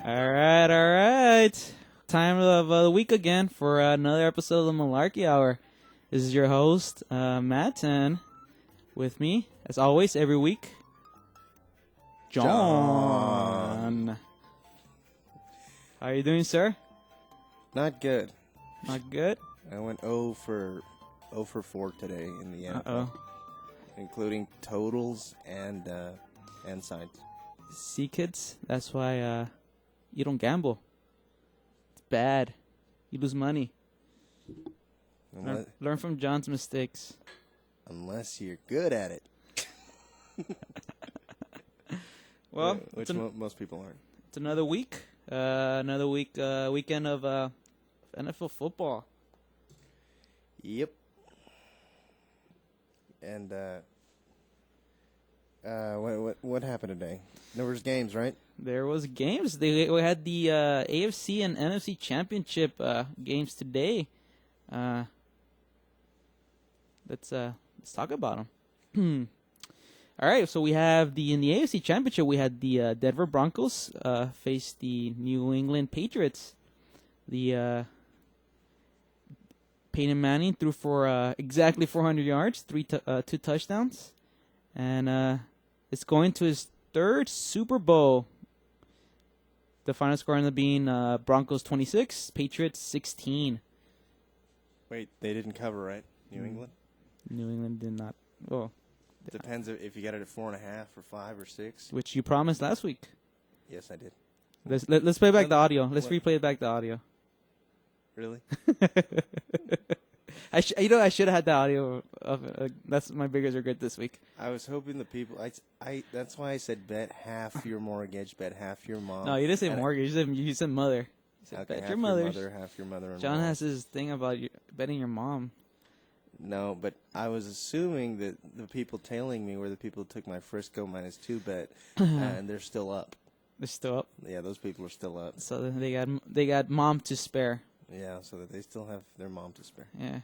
All right. Time of the week again for another episode of the Malarkey Hour. This is your host, Matt, and with me, as always, every week, John. How are you doing, sir? Not good. Not good? I went 0 for 4 today in the NFL, Uh-oh. including totals and sides. See, kids, that's why you don't gamble. It's bad. You lose money. Learn from John's mistakes. Unless you're good at it. Well, which most people aren't. It's another week. Weekend of NFL football. Yep. And what happened today? There was games, right? There was games. We had the AFC and NFC championship games today. Let's talk about them. All right, so we have in the AFC championship we had the Denver Broncos face the New England Patriots. The Peyton Manning threw for exactly 400 yards, 2 touchdowns, and it's going to his third Super Bowl. The final score ended up being Broncos 26, Patriots 16. Wait, they didn't cover, right? New England? New England did not. Well, depends if you got it at 4.5 or 5 or 6. Which you promised last week. Yes, I did. Let's play back the audio. Let's replay back the audio. Really? I should have had the audio of. That's my biggest regret this week. I was hoping the people. I that's why I said bet half your mortgage, bet half your mom. No, you didn't say mortgage. You said mother. You said okay, bet half your mother's. half your mother. John has his thing about betting your mom. No, but I was assuming that the people tailing me were the people who took my Frisco -2 bet, and they're still up. They're still up. Yeah, those people are still up. So they got mom to spare. Yeah, so that they still have their mom to spare. Yeah.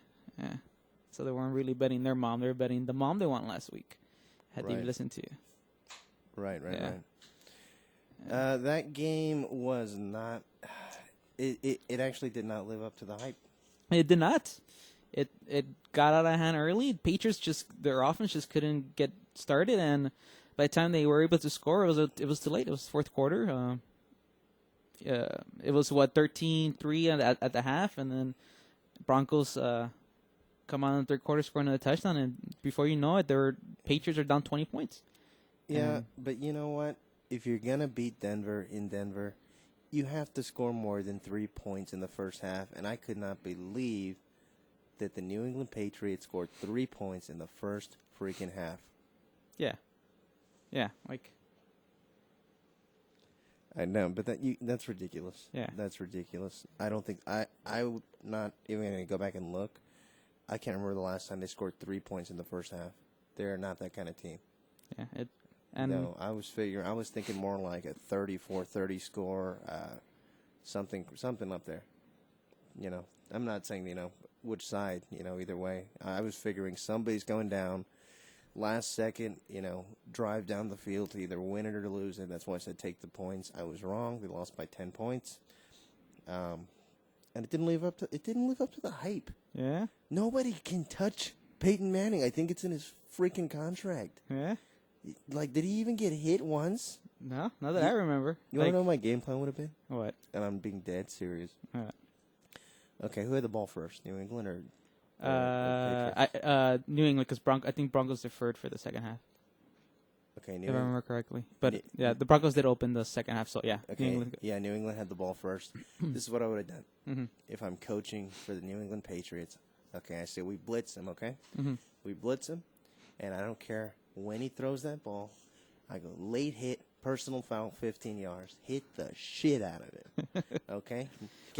So they weren't really betting their mom; they were betting the mom they won last week. Had they listened to you? Right. That game was not. It actually did not live up to the hype. It did not. It got out of hand early. Patriots their offense just couldn't get started, and by the time they were able to score, it was too late. It was fourth quarter. It was 13-3 at the half, and then Broncos come on in the third quarter, scoring another touchdown, and before you know it, Patriots are down 20 points. Yeah, but you know what? If you're gonna beat Denver in Denver, you have to score more than 3 points in the first half, and I could not believe that the New England Patriots scored 3 points in the first freaking half. Yeah, like. I know, but that's ridiculous. Yeah. That's ridiculous. I don't think I would not even going to go back and look. I can't remember the last time they scored 3 points in the first half. They're not that kind of team. Yeah. No, I was thinking more like a 34-30 score, something up there. I'm not saying, which side, either way. I was figuring somebody's going down. Last second, drive down the field to either win it or lose it. That's why I said take the points. I was wrong. They lost by 10 points, and it didn't live up to the hype. Yeah. Nobody can touch Peyton Manning. I think it's in his freaking contract. Yeah. Like, did he even get hit once? No, not that I remember. You want to know what my game plan would have been? What? And I'm being dead serious. All right. Okay, who had the ball first? New England or? New England, because I think Broncos deferred for the second half. Okay, if I remember correctly. But the Broncos did open the second half, so yeah. Okay, New England had the ball first. This is what I would have done if I'm coaching for the New England Patriots. Okay, I say we blitz him. Okay, we blitz him, and I don't care when he throws that ball. I go late hit, personal foul, 15 yards. Hit the shit out of it. Okay.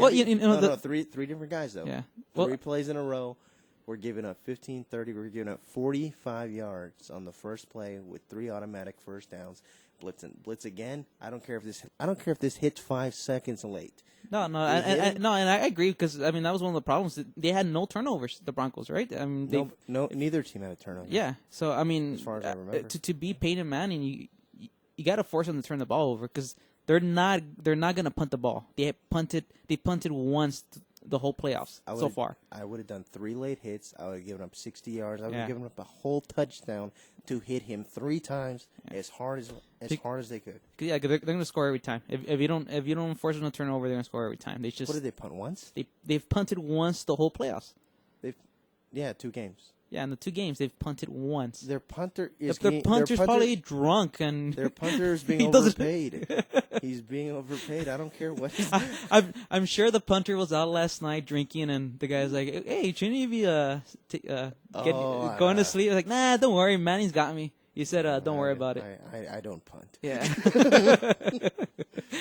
Well, three different guys though. Yeah. 3 plays in a row. We're giving up 15, 30. We're giving up 45 yards on the first play with 3 automatic first downs. Blitz again. I don't care if this hits 5 seconds late. No, and I agree because that was one of the problems. They had no turnovers. The Broncos, right? Neither team had a turnover. Yeah, so as far as I remember, to beat Peyton Manning, you got to force him to turn the ball over because they're not gonna punt the ball. They punted once the whole playoffs so far. I would have done 3 late hits. I would have given up 60 yards. I would have given up a whole touchdown to hit him 3 times as hard as they could. Yeah, they're gonna score every time. If you don't force them to turnover, they're gonna score every time. They just what did they punt once? They've punted once the whole playoffs. 2 games. Yeah, in the 2 games they've punted once. Their punter is probably drunk and their punter is being overpaid. He's being overpaid. I don't care what. I'm sure the punter was out last night drinking, and the guy's like, "Hey, shouldn't you be going to sleep?" I was like, "Nah, don't worry, Manny's got me." You said, "Don't worry about it." I don't punt. Yeah.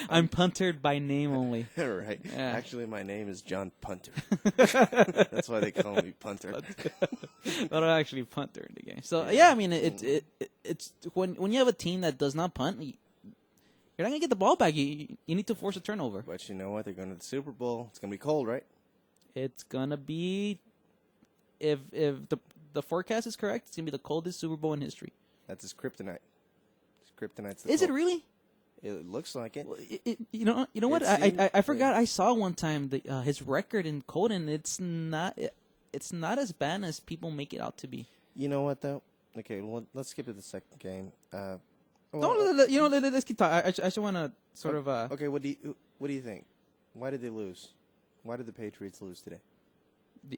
I'm puntered by name only. Right. Yeah. Actually, my name is John Punter. That's why they call me Punter. But I actually punt during the game. So yeah, I mean, it's when you have a team that does not punt, you're not gonna get the ball back. You need to force a turnover. But you know what? They're going to the Super Bowl. It's gonna be cold, right? It's gonna be, if the forecast is correct, it's gonna be the coldest Super Bowl in history. That's his kryptonite. His kryptonite's the Is cold. it really? It looks like it. You know what? I forgot. I saw one time his record in cold, and it's not as bad as people make it out to be. You know what though? Okay, well, let's skip to the second game. Let's keep talking. I just want to sort of. Okay, what do you think? Why did they lose? Why did the Patriots lose today?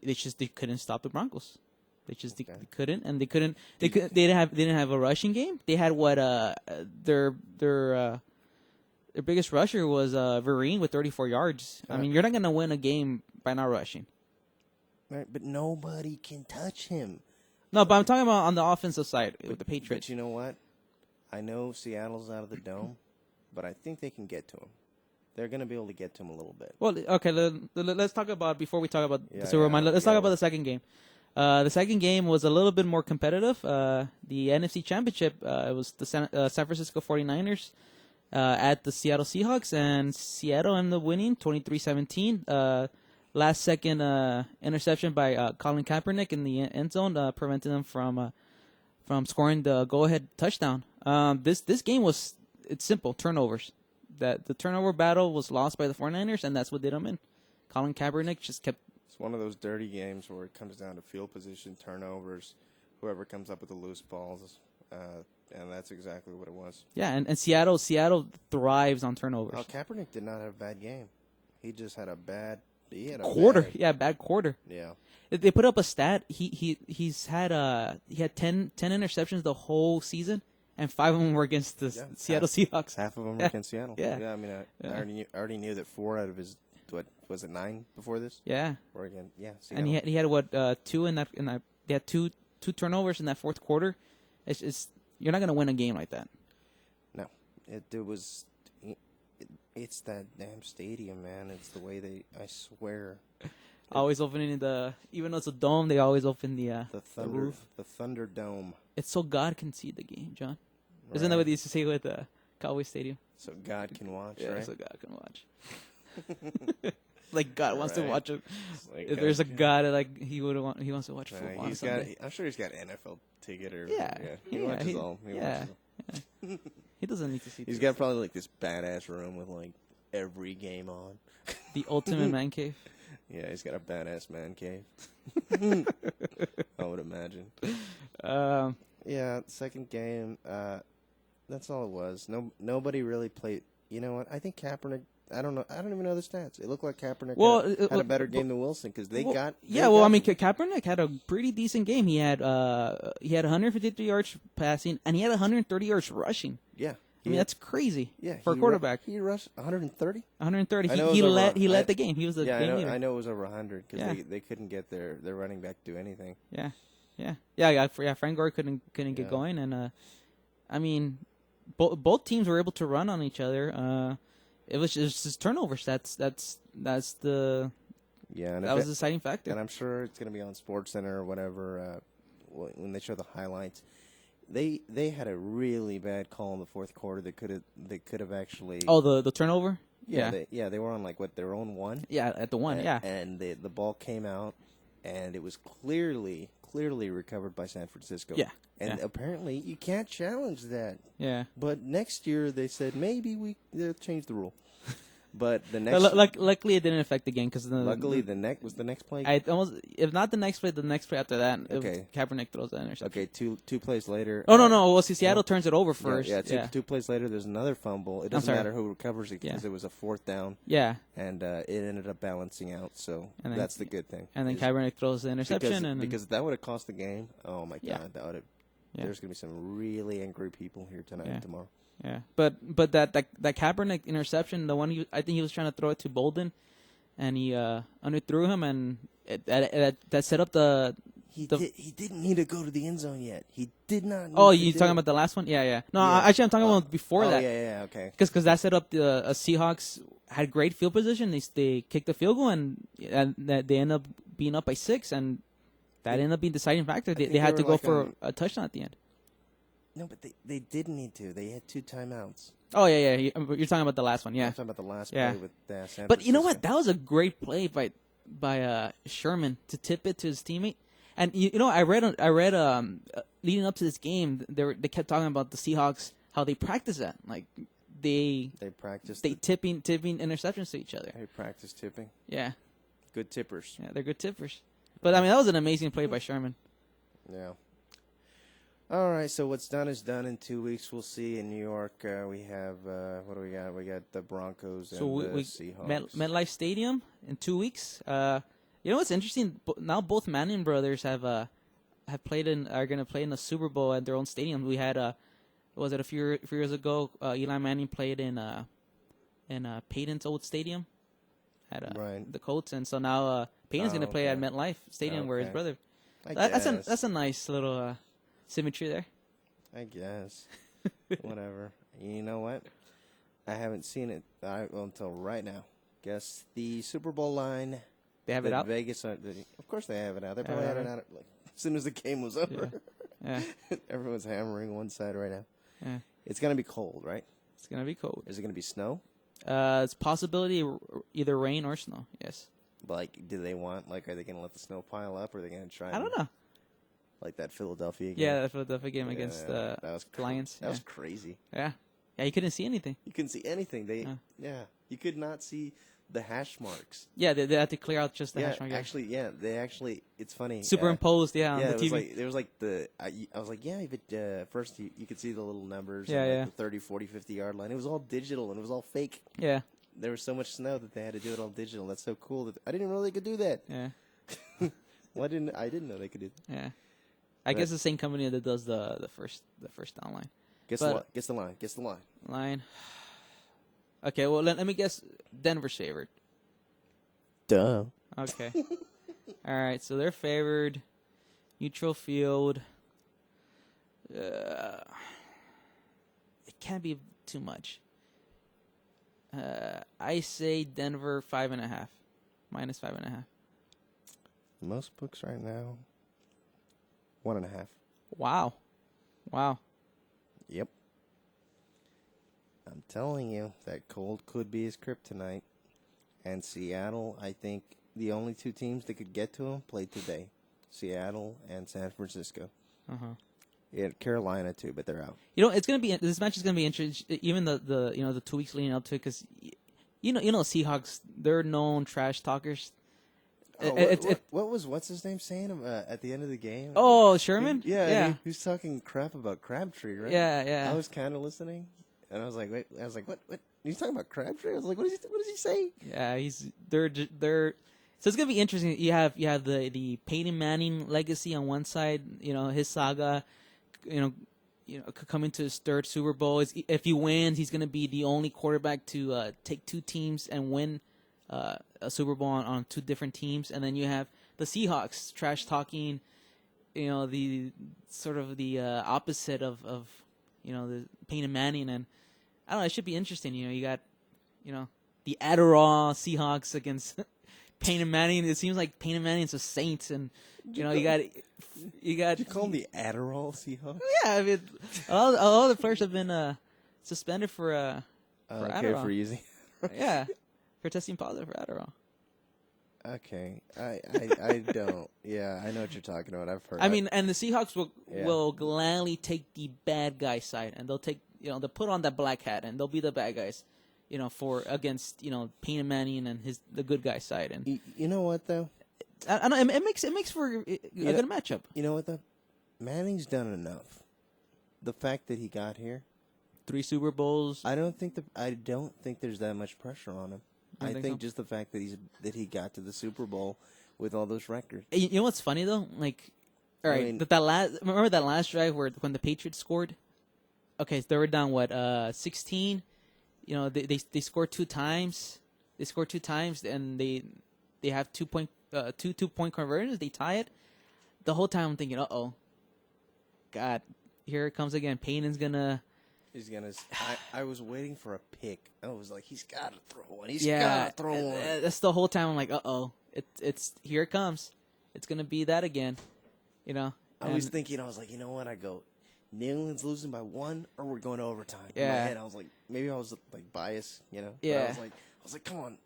They couldn't stop the Broncos. They couldn't, and they didn't have a rushing game. They had their biggest rusher was Vereen with 34 yards. I mean, you're not gonna win a game by not rushing. Right, but nobody can touch him. No, but I'm talking about on the offensive side with the Patriots. But you know what? I know Seattle's out of the dome, but I think they can get to him. They're going to be able to get to him a little bit. Well, okay, let's talk about, before we talk about the Super Bowl, let's talk about the second game. The second game was a little bit more competitive. The NFC Championship, it was the San Francisco 49ers at the Seattle Seahawks, and Seattle ended up winning 23-17. Last second interception by Colin Kaepernick in the end zone prevented them from scoring the go-ahead touchdown. This game it's simple, turnovers. That the turnover battle was lost by the 49ers, and that's what did them in. Colin Kaepernick just kept. It's one of those dirty games where it comes down to field position, turnovers, whoever comes up with the loose balls, and that's exactly what it was. Yeah, and Seattle thrives on turnovers. Oh, Kaepernick did not have a bad game. He just had a bad quarter. Bad quarter. Yeah. They put up a stat. He had 10 interceptions the whole season, and 5 of them were against the Seattle Seahawks. Half of them were against Seattle. Yeah. I mean, I already knew that 4 out of his, what was it, 9 before this? Yeah. Were again, Seattle. And he had 2 in that. They had two turnovers in that fourth quarter. It's you're not gonna win a game like that. No, it's that damn stadium, man. It's the way I swear. Always opening even though it's a dome, they always open the roof. The Thunderdome. It's so God can see the game, John. Right. Isn't that what they used to say with Cowboy Stadium? So God can watch, yeah, right? So God can watch. Like God wants to watch it. Like if there's a God that he wants to watch football. I'm sure he's got an NFL ticket or he watches all. He watches all. He doesn't need to see. He's got probably like this badass room with like every game on. The ultimate man cave. Yeah, he's got a badass man cave. I would imagine. Yeah, second game. That's all it was. Nobody really played. You know what? I think Kaepernick. I don't know. I don't even know the stats. It looked like Kaepernick had a better game than Wilson because they got. I mean, Kaepernick had a pretty decent game. He had 153 yards passing and he had 130 yards rushing. Yeah. I mean, that's crazy for a quarterback. He rushed 130? 130. He led the game. He was the game leader. I know it was over 100 because they couldn't get their running back to do anything. Yeah. Frank Gore couldn't get going, and I mean, both teams were able to run on each other. It was just turnovers. That's the that was the deciding factor. And I'm sure it's going to be on SportsCenter or whatever when they show the highlights. They had a really bad call in the fourth quarter that could have actually. Oh, the turnover. They were on their own one. Yeah, at the one. And the ball came out, and it was clearly clearly recovered by San Francisco. Yeah. And Yeah. apparently you can't challenge that. Yeah. But next year they said maybe they'll change the rule. But the next, Luckily, it didn't affect the game because luckily the next play. I almost, if not the next play after that, Okay. Kaepernick throws that interception. Okay, two plays later. Oh no! Well, Seattle turns it over first. Yeah, two plays later, there's another fumble. It doesn't matter who recovers it because it was a fourth down. Yeah. And it ended up balancing out, so that's the good thing. And then Kaepernick throws the interception, because that would have cost the game. Oh my Yeah. God, that would have. Yeah. There's gonna be some really angry people here tonight and tomorrow. Yeah, but that Kaepernick interception, the one I think he was trying to throw it to Bolden, and he underthrew him, and that set up the. He didn't need to go to the end zone yet. He did not. Oh, you talking about the last one? Yeah. No, actually, I'm talking about before that. Yeah, okay. Because that set up the Seahawks had great field position. They kicked the field goal, and they end up being up by 6, and that ended up being the deciding factor. They had to go for a touchdown at the end. No, but they didn't need to. They had 2 timeouts. Oh, yeah. You're talking about the last one, yeah. I'm talking about the last play with San Francisco. But you know what? That was a great play by Sherman to tip it to his teammate. And I read leading up to this game, they kept talking about the Seahawks, how they practice that. Like they tipping interceptions to each other. They practice tipping. Yeah. Good tippers. Yeah, they're good tippers. But I mean, that was an amazing play by Sherman. Yeah. All right, so what's done is done. In 2 weeks, we'll see in New York. We have what do we got? We got the Broncos and the Seahawks. MetLife Stadium in 2 weeks. You know what's interesting? Now both Manning brothers are going to play in the Super Bowl at their own stadium. We had was it a few years ago? Eli Manning played in Peyton's old stadium at the Colts, and so now Peyton's going to play at MetLife Stadium where his brother. That's a nice little. Symmetry there. I guess. Whatever. You know what? I haven't seen it until right now. Guess the Super Bowl line. They have it out? Vegas. Of course they have it out. They probably had it out as soon as the game was over. Yeah. Everyone's hammering one side right now. Yeah. It's going to be cold, right? It's going to be cold. Is it going to be snow? It's possibility either rain or snow, yes. Like, are they going to let the snow pile up, or are they going to try? I don't know. Like that Philadelphia game? Yeah, the Philadelphia game against the Lions. That was crazy. Yeah. Yeah, you couldn't see anything. You couldn't see anything. You could not see the hash marks. Yeah, they had to clear out just the hash marks. Actually, it's funny. Superimposed, on the TV. There was like I was like, but first you could see the little numbers. The 30, 40, 50-yard line. It was all digital, and it was all fake. Yeah. There was so much snow that they had to do it all digital. That's so cool. I didn't know they could do that. Yeah. I didn't know they could do that. Yeah. I guess the same company that does the first down line. Guess the line. Guess the line. Line. Okay, well let me guess. Denver's favored. Duh. Okay. All right, so they're favored. Neutral field. It can't be too much. I say Denver 5.5, -5.5. Most books right now. 1.5. Wow. Yep. I'm telling you, that cold could be his kryptonite. And Seattle, I think the only 2 teams that could get to him played today. Seattle and San Francisco. Yeah, Carolina too, but they're out. It's gonna be this match is gonna be interesting. Even the 2 weeks leading up to it, because Seahawks, they're known trash talkers. What's his name saying at the end of the game? Oh, Sherman? He was talking crap about Crabtree, right? Yeah. I was kind of listening, and I was like, wait. I was like, what? He's talking about Crabtree? I was like, what does he say? Yeah, they're. So it's gonna be interesting. You have the Peyton Manning legacy on one side. His saga. Coming to his 3rd Super Bowl. If he wins, he's gonna be the only quarterback to take 2 teams and win a Super Bowl on 2 different teams. And then you have the Seahawks trash talking, the sort of the opposite of the Peyton Manning. And I don't know, it should be interesting. You got the Adderall Seahawks against Peyton Manning. It seems like Peyton Manning's a saint, and you got. Did you call them the Adderall Seahawks? Yeah, I mean, all the players have been suspended for Adderall. For using. Yeah. For testing positive for Adderall. Okay, I don't. Yeah, I know what you're talking about. I've heard. I mean, and the Seahawks Yeah. will gladly take the bad guy side, and they'll take they'll put on that black hat, and they'll be the bad guys, for against Peyton Manning and the good guy side, and you know what though? I know it makes for a good matchup. You know what though? Manning's done enough. The fact that he got here, 3 Super Bowls. I don't think there's that much pressure on him. You I think think so? just the fact that he got to the Super Bowl with all those records. You know what's funny though? Like, all right, mean- remember that last drive when the Patriots scored? Okay, so they were down 16. They scored 2 times. They scored 2 times, and they have 2-point conversions. They tie it. The whole time I'm thinking, God, here it comes again. Payton's gonna. He's gonna. I was waiting for a pick. I was like, he's got to throw one. He's Yeah, got to throw one. that's the whole time. I'm like, it's here it comes. It's gonna be that again. I was thinking, I was like, you know what? I go, New England's losing by 1, or we're going to overtime. In my Yeah. head, I was like, maybe I was like biased, But Yeah. I was like, come on.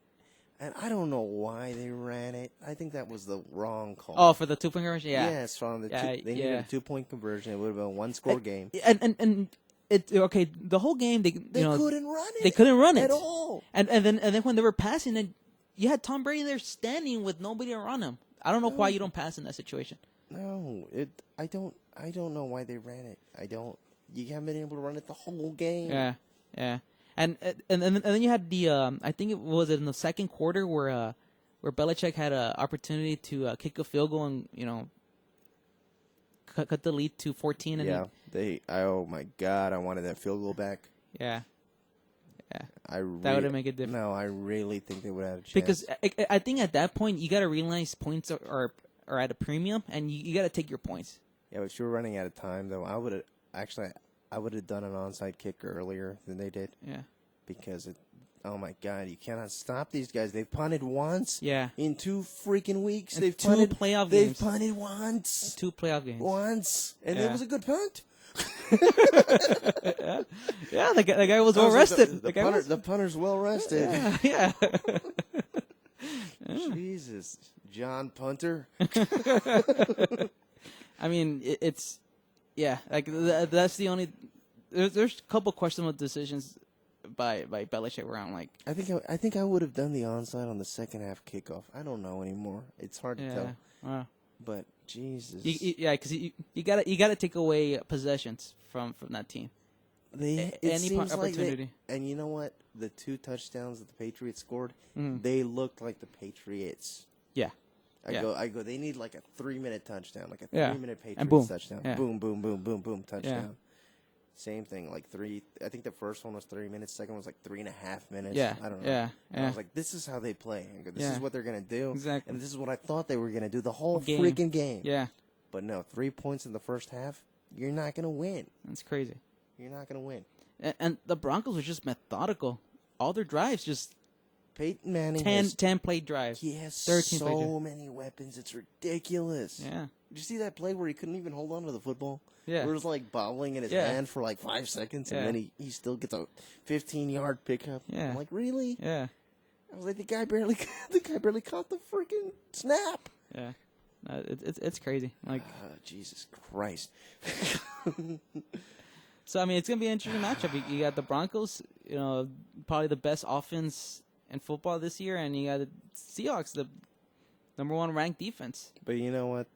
And I don't know why they ran it. I think that was the wrong call. Oh, for the 2-point conversion, yeah. Yes, from the Yeah, they needed a 2-point conversion. It would have been a 1-score game. And it okay. The whole game they couldn't run it. They couldn't run it at all. And then when they were passing it, you had Tom Brady there standing with nobody around him. I don't know why you don't pass in that situation. No, I don't know why they ran it. You haven't been able to run it the whole game. Yeah. And then you had the I think it was in the second quarter where Belichick had an opportunity to kick a field goal and cut the lead to 14. And oh my God, I wanted that field goal back. Yeah. That That would have made a difference. No, I really think they would have a chance. Because I think at that point you got to realize points are at a premium, and you got to take your points. Yeah, but you were running out of time though. I would have done an onside kick earlier than they did. Yeah. Because oh my God, you cannot stop these guys. They've punted once. Yeah. In 2 freaking weeks, And they've 2 punted. playoff They've games. punted once. 2 playoff games. Once, and it was a good punt. Yeah, the guy was well rested. The punter's well rested. Yeah. Jesus, John Punter. I mean, it's that's the only. There's a couple questionable decisions by Belichick where I'm like, I think I would have done the onside on the second half kickoff. I don't know anymore. It's hard to tell. Wow. But Jesus, because you gotta take away possessions from that team. Any opportunity. And you know what? The 2 touchdowns that the Patriots scored, Mhm. they looked like the Patriots. Yeah. I go. They need like a 3-minute touchdown, like a Yeah. 3-minute Patriots And boom. touchdown. Yeah. Boom, boom, boom, boom, boom, touchdown. Yeah. Same thing, like 3. I think the first one was 3 minutes. Second one was like 3.5 minutes. Yeah. I don't know. Yeah. And I was like, this is how they play. I go, this Yeah. is what they're gonna do. Exactly. And this is what I thought they were gonna do the whole Game. freaking game. Yeah. But no, 3 points in the first half. You're not gonna win. That's crazy. You're not gonna win. And the Broncos were just methodical. All their drives just Peyton Manning 10 play drives. he has 13 play drives. so many weapons. It's ridiculous. Yeah. Did you see that play where he couldn't even hold on to the football? Yeah. Where it was like bobbling in his Yeah. hand for like 5 seconds, and Yeah. then he still gets a 15-yard pickup. Yeah. I'm like, really? Yeah. I was like, the guy barely caught the freaking snap. Yeah. It's crazy. Like, Jesus Christ. so I mean, it's gonna be an interesting matchup. You got the Broncos, probably the best offense in football this year, and you got the Seahawks, the number 1 ranked defense. But you know what?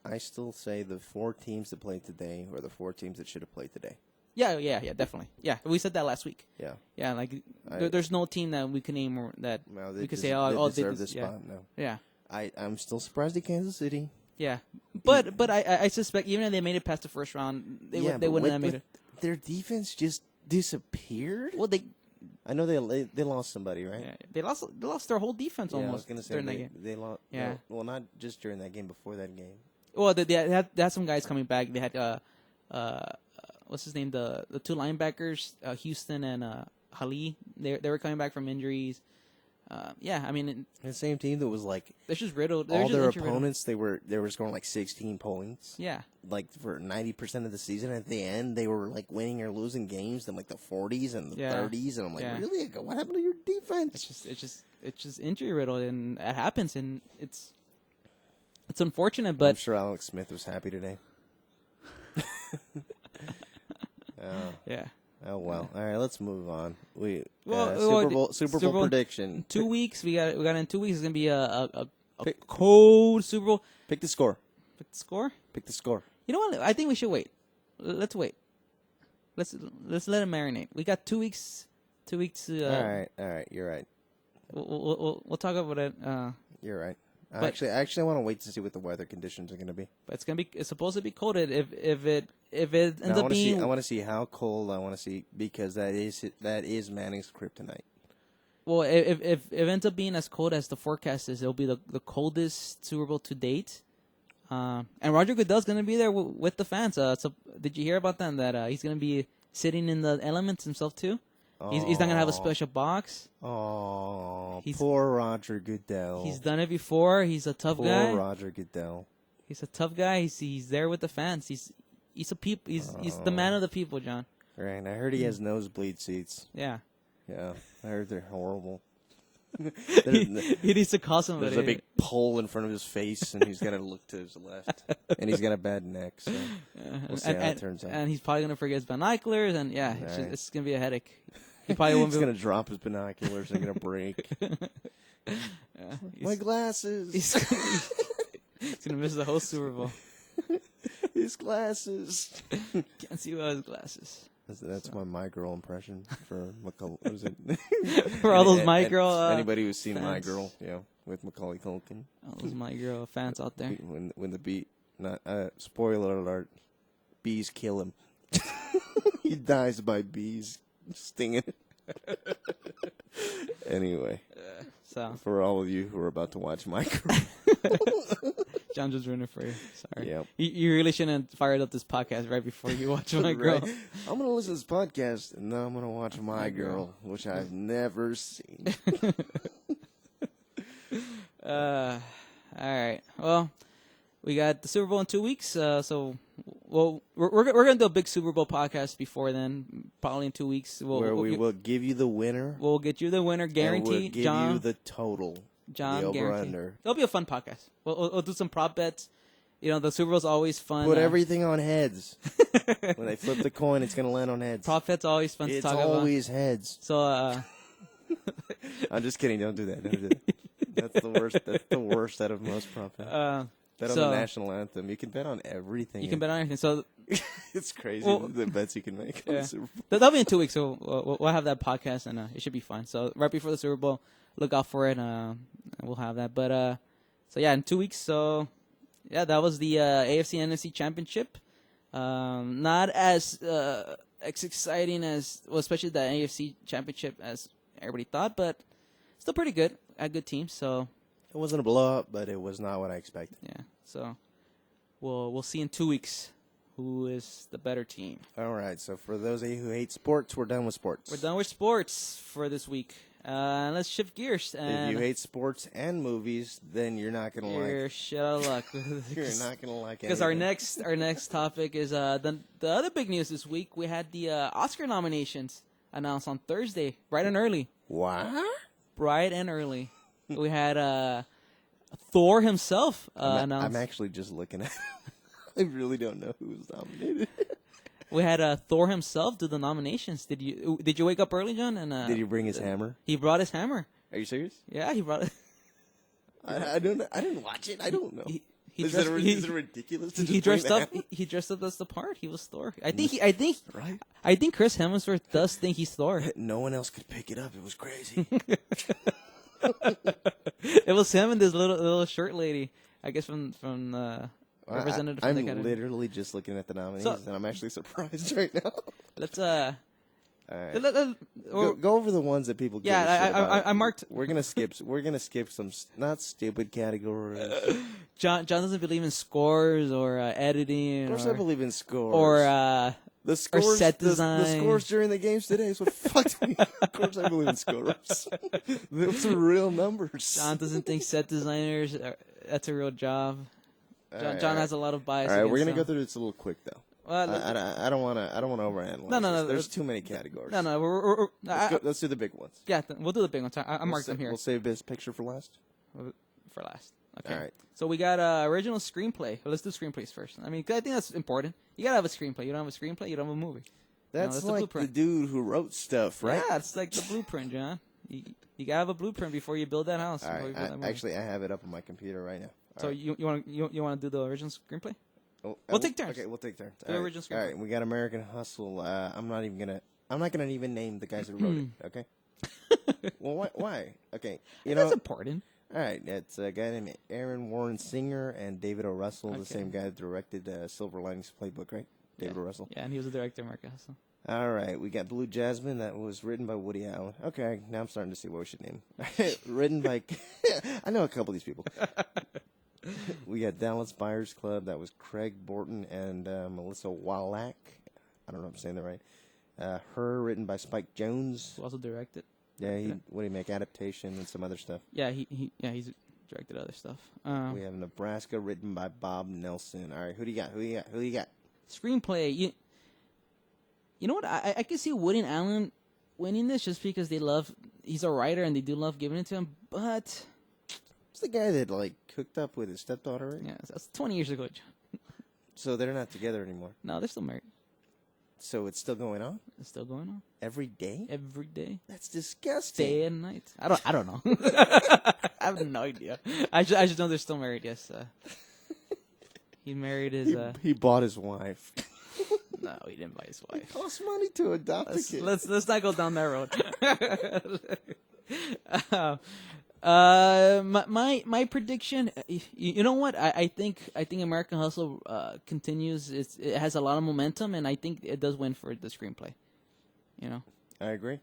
I still say the 4 teams that played today are the 4 teams that should have played today. Yeah, definitely. Yeah, we said that last week. Yeah. Yeah, like there's no team that we can name or that Well, we could say, they they deserve did this yeah. spot. No. Yeah. I'm still surprised at Kansas City. Yeah, but I suspect even if they made it past the first round, they wouldn't have made it. Their defense just disappeared. Well, I know they lost somebody, right? yeah, they lost their whole defense Yeah, I was almost gonna say during that game. they lost. Yeah. Well, not just during that game. Before that game. Well, they had some guys coming back. They had what's his name? The 2 linebackers, Houston and Hali. They were coming back from injuries. Yeah, I mean, The same team that was like they're just riddled. all their opponents. They were scoring like 16 points. Yeah, Like for 90% of the season. At the end, they were like winning or losing games in like the 40s and the 30s. And I'm like, Yeah. really? I go, what happened to your defense? it's just it's just injury riddled, and it happens, and it's unfortunate. But I'm sure Alex Smith was happy today. yeah. Oh well. All right, let's move on. Super Bowl prediction. 2 weeks. We got in 2 weeks. It's gonna be a cold Super Bowl. Pick the score. Pick the score. Pick the score. You know what? I think we should wait. Let's wait. Let's let it marinate. We got 2 weeks. 2 weeks. All right. You're right. We'll talk about it. You're right. I actually want to wait to see what the weather conditions are going to be. But it's supposed to be cold. If it ends up being, I want to see how cold. I want to see because that is Manning's kryptonite. Well, if it ends up being as cold as the forecast is, it'll be the coldest Super Bowl to date. And Roger Goodell's going to be there with the fans. So did you hear about that? That he's going to be sitting in the elements himself too. He's not going to have a special box. Oh, poor Roger Goodell. He's done it before. He's a tough guy. Poor Roger Goodell. He's a tough guy. He's there with the fans. He's the man of the people, John. Right. I heard he has nosebleed seats. Yeah. Yeah. I heard they're horrible. He needs to call somebody. There's a big pole in front of his face, and he's got to look to his left. And he's got a bad neck, so we'll see how it turns out. And he's probably going to forget his binoculars, and it's going to be a headache. He probably won't he's going to drop his binoculars. They're going to break. My glasses. He's going to miss the whole Super Bowl. His glasses. Can't see without his glasses. That's my Girl impression for Macaulay. What is it? For all those My Girl anybody who's seen fans. My Girl, with Macaulay Culkin. All those My Girl fans out there. When the bee, spoiler alert, bees kill him. He dies by bees stinging. Anyway, so for all of you who are about to watch My Girl. John just ruined it for you. Sorry. Yep. You really shouldn't have fired up this podcast right before you watch My Girl. Right. I'm going to listen to this podcast, and then I'm going to watch My Girl, which I've never seen. All right. Well, we got the Super Bowl in 2 weeks, so we're going to do a big Super Bowl podcast before then, probably in 2 weeks. We will give you the winner. We'll get you the winner, guaranteed. We'll give John, you the total. John, the over guaranteed. under. It'll be a fun podcast. We'll do some prop bets. You know, the Super Bowl's always fun. Put everything on heads. When they flip the coin, it's going to land on heads. Prop bets always fun to talk about. It's always heads. So, I'm just kidding. Don't do that. Don't do that. That's the worst. That's the worst out of most prop bets. Bet on the national anthem. You can bet on everything. You can bet on everything. So it's crazy the bets you can make on the Super Bowl. That'll be in 2 weeks. So we'll have that podcast, and it should be fun. So right before the Super Bowl, look out for it. We'll have that. But so yeah, in 2 weeks. So yeah, that was the AFC NFC Championship. Not as exciting as especially the AFC Championship as everybody thought, but still pretty good. A good team. So it wasn't a blowout, but it was not what I expected. Yeah. So we'll see in 2 weeks who is the better team. All right. So for those of you who hate sports, we're done with sports. We're done with sports for this week. Let's shift gears. If you hate sports and movies, then you're not gonna like. You're shit out of luck. You're not gonna like it. Because our next topic is the other big news this week. We had the Oscar nominations announced on Thursday, bright and early. What? Bright and early. We had Thor himself announced. I'm actually just looking at. I really don't know who was nominated. We had Thor himself do the nominations. Did you wake up early, John? And did he bring his hammer? He brought his hammer. Are you serious? Yeah, he brought it. I don't know. I didn't watch it. I don't know. Is it ridiculous? He dressed up. He dressed up as the part. He was Thor. I think Chris Hemsworth does think he's Thor. No one else could pick it up. It was crazy. It was him and this little short lady. I guess from representative. I'm literally just looking at the nominees, and I'm actually surprised right now. Let's All right. Go over the ones that people. Yeah, I marked. We're gonna skip. We're gonna skip some not stupid categories. John doesn't believe in scores or editing. Of course, I believe in scores. Or the scores, or set design. The scores during the games today is what fucked me. Of course, I believe in scores. Those are real numbers. John doesn't think set designers that's a real job. John has a lot of bias. All right, we're gonna go through this a little quick though. I don't want to overanalyze. No. There's too many categories. No. Let's do the big ones. Yeah, we'll do the big ones. I marked them here. We'll save Best Picture for last. For last. Okay. All right. So we got original screenplay. Well, let's do screenplays first. I mean, 'cause I think that's important. You gotta have a screenplay. You don't have a screenplay, you don't have a movie. That's the like blueprint. the dude who wrote stuff, right? Yeah, it's like the blueprint, John. You gotta have a blueprint before you build that house. All right. Actually, I have it up on my computer right now. So right. you want to do the original screenplay? Oh, We'll take turns. Okay, we'll take turns. Do original screenplay. All right, we got American Hustle. I'm not gonna even name the guys that wrote it. Okay. Well, why? Okay, That's important. All right, it's a guy named Aaron Warren Singer and David O. Russell, the Okay. same guy that directed Silver Linings Playbook, right? David O. Russell. Yeah, and he was the director of American Hustle. All right, we got Blue Jasmine that was written by Woody Allen. Okay, now I'm starting to see what we should name. Written by, I know a couple of these people. We got Dallas Buyers Club. That was Craig Borton and Melissa Wallach. I don't know if I'm saying that right. Her, written by Spike Jones. Who also directed. Yeah, what do you make? Adaptation and some other stuff. Yeah, he's directed other stuff. We have Nebraska, written by Bob Nelson. All right, who do you got? Screenplay. You know what? I can see Woody Allen winning this just because he's a writer and they do love giving it to him. But it's the guy that hooked up with his stepdaughter, right? yeah, that's 20 years ago. So they're not together anymore. No, they're still married. So it's still going on It's still going on every day. every day, That's disgusting. day and night. I don't know. I have no idea. I just know they're still married. Yes. He married his. He bought his wife. No, he didn't buy his It wife. costs money to adopt a kid. Let's not go down that road. My prediction. You know what? I think American Hustle continues. It has a lot of momentum, and I think it does win for the screenplay. I agree.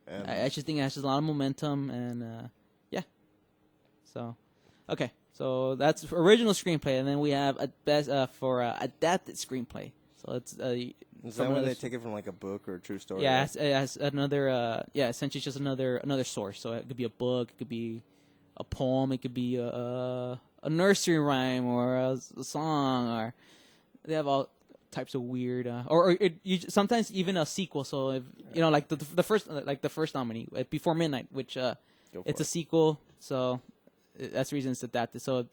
I just think it has a lot of momentum, and yeah. So, okay. So that's original screenplay, and then we have for adapted screenplay. So it's is that when they take it from a book or a true story? yeah, right? it has another essentially it's just another source. So it could be a book, it could be a poem, it could be a nursery rhyme or a song, or they have all types of weird sometimes even a sequel. So if, the first nominee, Before Midnight, which it's a sequel. So that's the reason it's adapted. So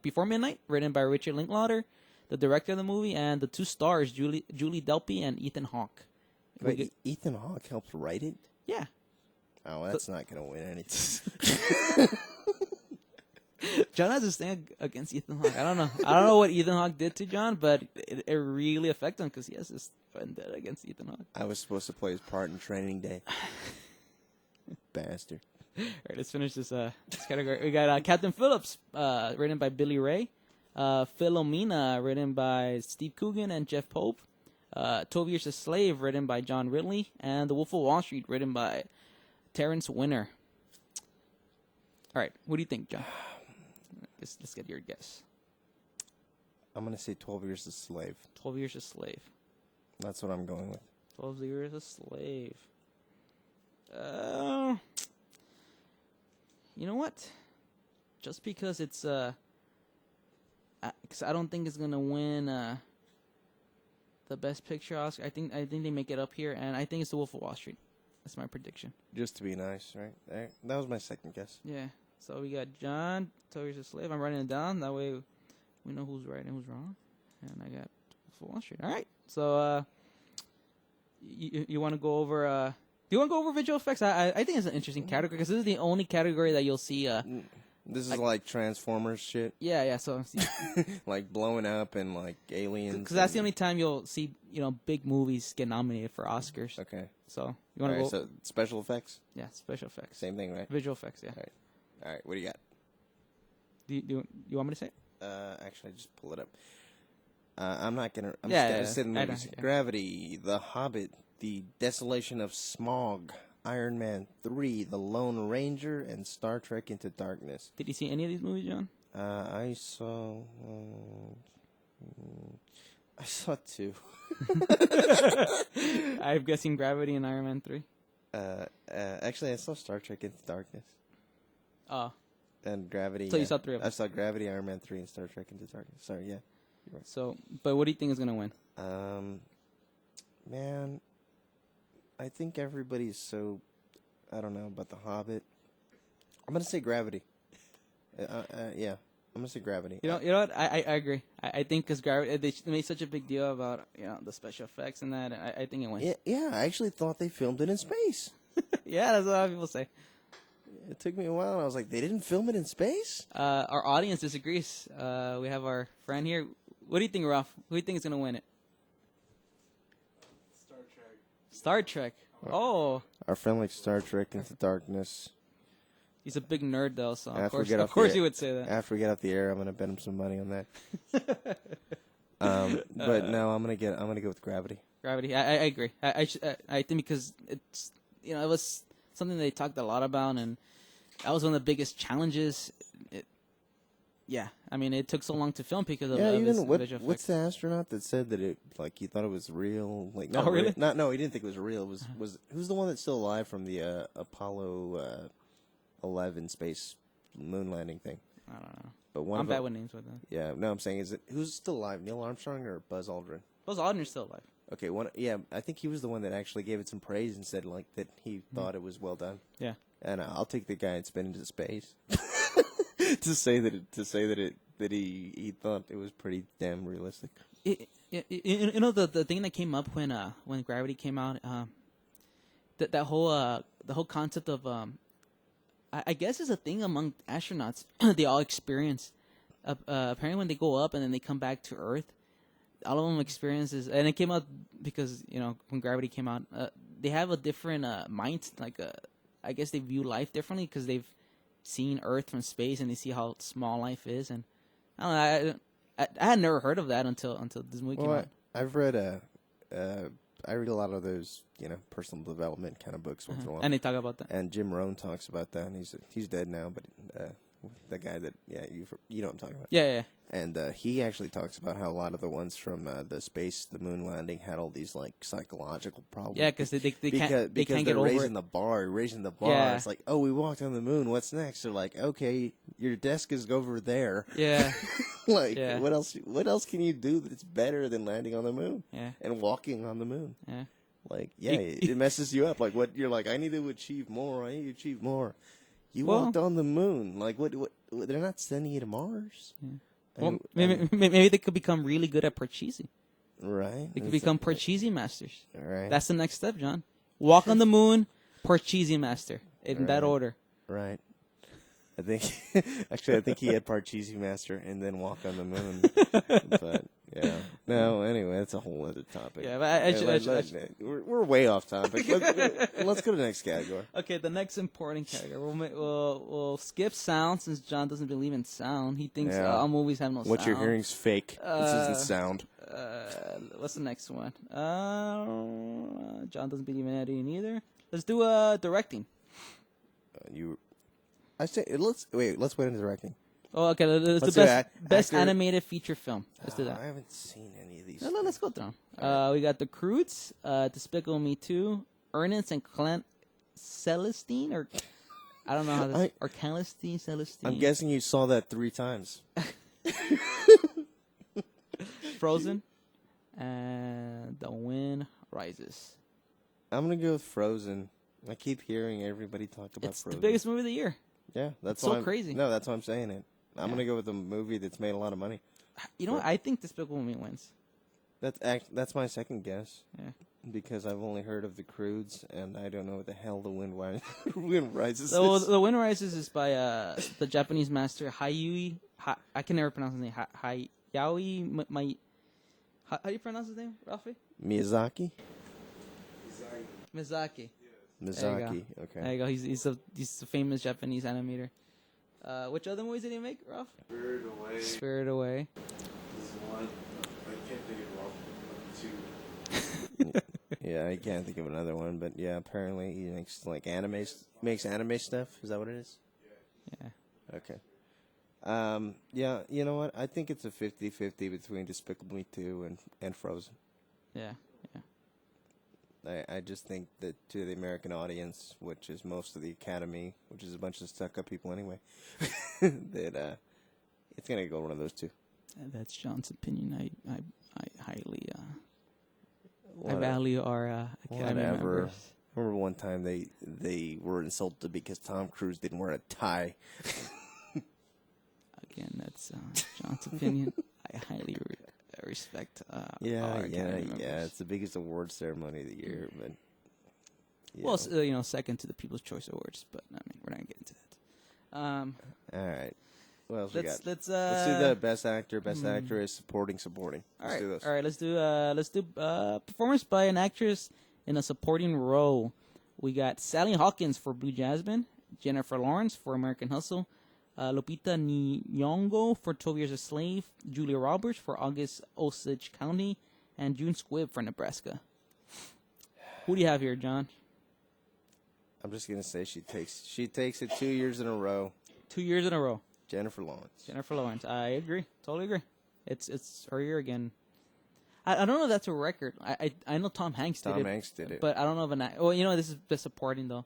Before Midnight, written by Richard Linklater, the director of the movie, and the two stars, Julie Delpy and Ethan Hawke. Wait, Ethan Hawke helped write it? Yeah. Oh, that's not going to win anything. John has a stand against Ethan Hawke. I don't know what Ethan Hawke did to John, but it really affected him because he has this vendetta against Ethan Hawke. I was supposed to play his part in Training Day. Bastard. All right, let's finish this category. We got Captain Phillips, written by Billy Ray. Philomena, written by Steve Coogan and Jeff Pope. 12 Years a Slave, written by John Ridley. And The Wolf of Wall Street, written by Terrence Winter. All right, what do you think, John? Let's get your guess. I'm going to say 12 Years a Slave. 12 Years a Slave. That's what I'm going with. 12 Years a Slave. You know what? Just because it's because I don't think it's gonna win the Best Picture Oscar. I think they make it up here, and I think it's The Wolf of Wall Street. That's my prediction. Just to be nice, right? That was my second guess. Yeah. So we got John, 12 Years a Slave. I'm writing it down. That way we know who's right and who's wrong. And I got Wolf of Wall Street. All right. So you want to go over? Do you want to go over visual effects? I think it's an interesting category because this is the only category that you'll see. This is like Transformers shit. Yeah. So like blowing up and like aliens. Because that's the only time you'll see big movies get nominated for Oscars. Okay. So you want to go? So special effects. Yeah, special effects. Same thing, right? Visual effects. Yeah. All right. What do you got? Do you want me to say it? Actually, just pull it up. I'm not gonna. I'm Yeah, just sitting I there. know, yeah. Gravity, The Hobbit, The Desolation of Smog, Iron Man 3, The Lone Ranger, and Star Trek Into Darkness. Did you see any of these movies, John? I saw two. I'm guessing Gravity and Iron Man 3. Actually, I saw Star Trek Into Darkness. Oh. And Gravity. So you saw three of them. I saw Gravity, Iron Man 3, and Star Trek Into Darkness. Sorry, yeah. So, but what do you think is gonna win? Man, I think everybody's so, I don't know about The Hobbit. I'm gonna say Gravity. Yeah, I'm gonna say Gravity. You know what? I agree. I think because Gravity, they made such a big deal about the special effects and that. I think it wins. Yeah, I actually thought they filmed it in space. Yeah, that's what a lot of people say. It took me a while, and I was like, they didn't film it in space? Our audience disagrees. We have our friend here. What do you think, Ralph? Who do you think is gonna win it? Star Trek. Oh, Our friend likes Star Trek Into Darkness. he's a big nerd though, so After we of get off course the- you would say that. After we get off the air, I'm gonna bet him some money on that. But no, I'm gonna go with Gravity. Gravity. I agree. I think because it's it was something they talked a lot about, and that was one of the biggest challenges. I mean, it took so long to film because of Yeah, its even visual what's effects. the astronaut that said that it he thought it was real? Like, Oh, really? No, he didn't think it was real. It was who's the one that's still alive from the Apollo 11 space moon landing thing? I don't know. But one I'm of bad them, with names with that. yeah, no, I'm saying is it who's still alive? Neil Armstrong or Buzz Aldrin? Buzz Aldrin's still alive. Okay, I think he was the one that actually gave it some praise and said like that he thought it was well done. Yeah. And I'll take the guy that's been into space to say that he thought it was pretty damn realistic. The thing that came up when Gravity came out, the whole concept of I guess is a thing among astronauts. They all experience. Apparently, when they go up and then they come back to Earth, all of them experiences, and it came out because when Gravity came out, they have a different mind. I guess they view life differently because they've seen Earth from space and they see how small life is. And I don't know. I had never heard of that until this movie came out. I've read I read a lot of those personal development kind of books once in a while, And they talk about that. and Jim Rohn talks about that. And he's dead now, but the guy that you know what I'm talking about. Yeah. And he actually talks about how a lot of the ones from the moon landing had all these like psychological problems. Yeah, because they can't because get they're over raising it. raising the bar. Yeah. It's like, oh, we walked on the moon. What's next? They're like, okay, your desk is over there. Yeah. Like, what else? What else can you do that's better than landing on the moon? Yeah. And walking on the moon. Yeah. Like, it messes you up. Like, what you're like, I need to achieve more. I need to achieve more. You walked on the moon. Like, what? They're not sending you to Mars. Yeah. Well, maybe they could become really good at Parcheesi. Right. They could become Parcheesi masters. Right. That's the next step, John. Walk on the moon, Parcheesi master. In that order. Right. I think he had Parcheesi master and then walk on the moon. But yeah. No. Anyway, that's a whole other topic. Yeah, but we're way off topic. Let's go to the next category. Okay, the next important category. We'll skip sound since John doesn't believe in sound. He thinks all movies have no sound. What you're hearing's fake. This isn't sound. What's the next one? John doesn't believe in editing either. Let's do directing. Let's wait into directing. Oh, okay. Let's do best animated feature film. Let's do that. I haven't seen any of these. No, let's go through them. We got The Croods, Despicable Me 2, Ernest and Clint Celestine, or I don't know how this, or Celestine. I'm guessing you saw that 3 times. Frozen, and The Wind Rises. I'm gonna go with Frozen. I keep hearing everybody talk about It's Frozen. the biggest movie of the year. Yeah, that's so crazy. No, that's why I'm saying it. I'm gonna go with a movie that's made a lot of money. You know what? I think Despicable Me wins. That's my second guess. Yeah. Because I've only heard of The Croods, and I don't know what the hell The Wind Rises So is. The Wind Rises is by the Japanese master Hayao. I can never pronounce his name. Hayao. How do you pronounce his name, Ralphie? Miyazaki? Miyazaki. Miyazaki, okay. There you go. He's a famous Japanese animator. Which other movies did he make, Ralph? Spirit Away. This is one. I can't think of two. Yeah, I can't think of another one, but yeah, apparently he makes like anime stuff. Is that what it is? Yeah. Okay. Yeah, you know what? I think it's a 50-50 between Despicable Me 2 and Frozen. Yeah. I just think that to the American audience, which is most of the Academy, which is a bunch of stuck-up people anyway, that it's going to go one of those two. That's John's opinion. I highly I Whatever. value our Academy Whatever. members. I remember one time they were insulted because Tom Cruise didn't wear a tie. Again, that's John's opinion. I highly respect our Academy members. It's the biggest award ceremony of the year, but Well, second to the People's Choice Awards, but I mean, we're not gonna get into that. all right. What else we got? Let's do the best actor, best actress, supporting. All Let's do this. right, let's do performance by an actress in a supporting role. We got Sally Hawkins for Blue Jasmine, Jennifer Lawrence for American Hustle, Lupita Nyong'o for 12 Years a Slave, Julia Roberts for August Osage County, and June Squibb for Nebraska. Who do you have here, John? I'm just gonna say she takes it 2 years in a row. 2 years in a row. Jennifer Lawrence. Jennifer Lawrence. I agree. Totally agree. It's her year again. I don't know if that's a record. I know Tom Hanks did it. Tom Hanks did it. But I don't know if this is best supporting though.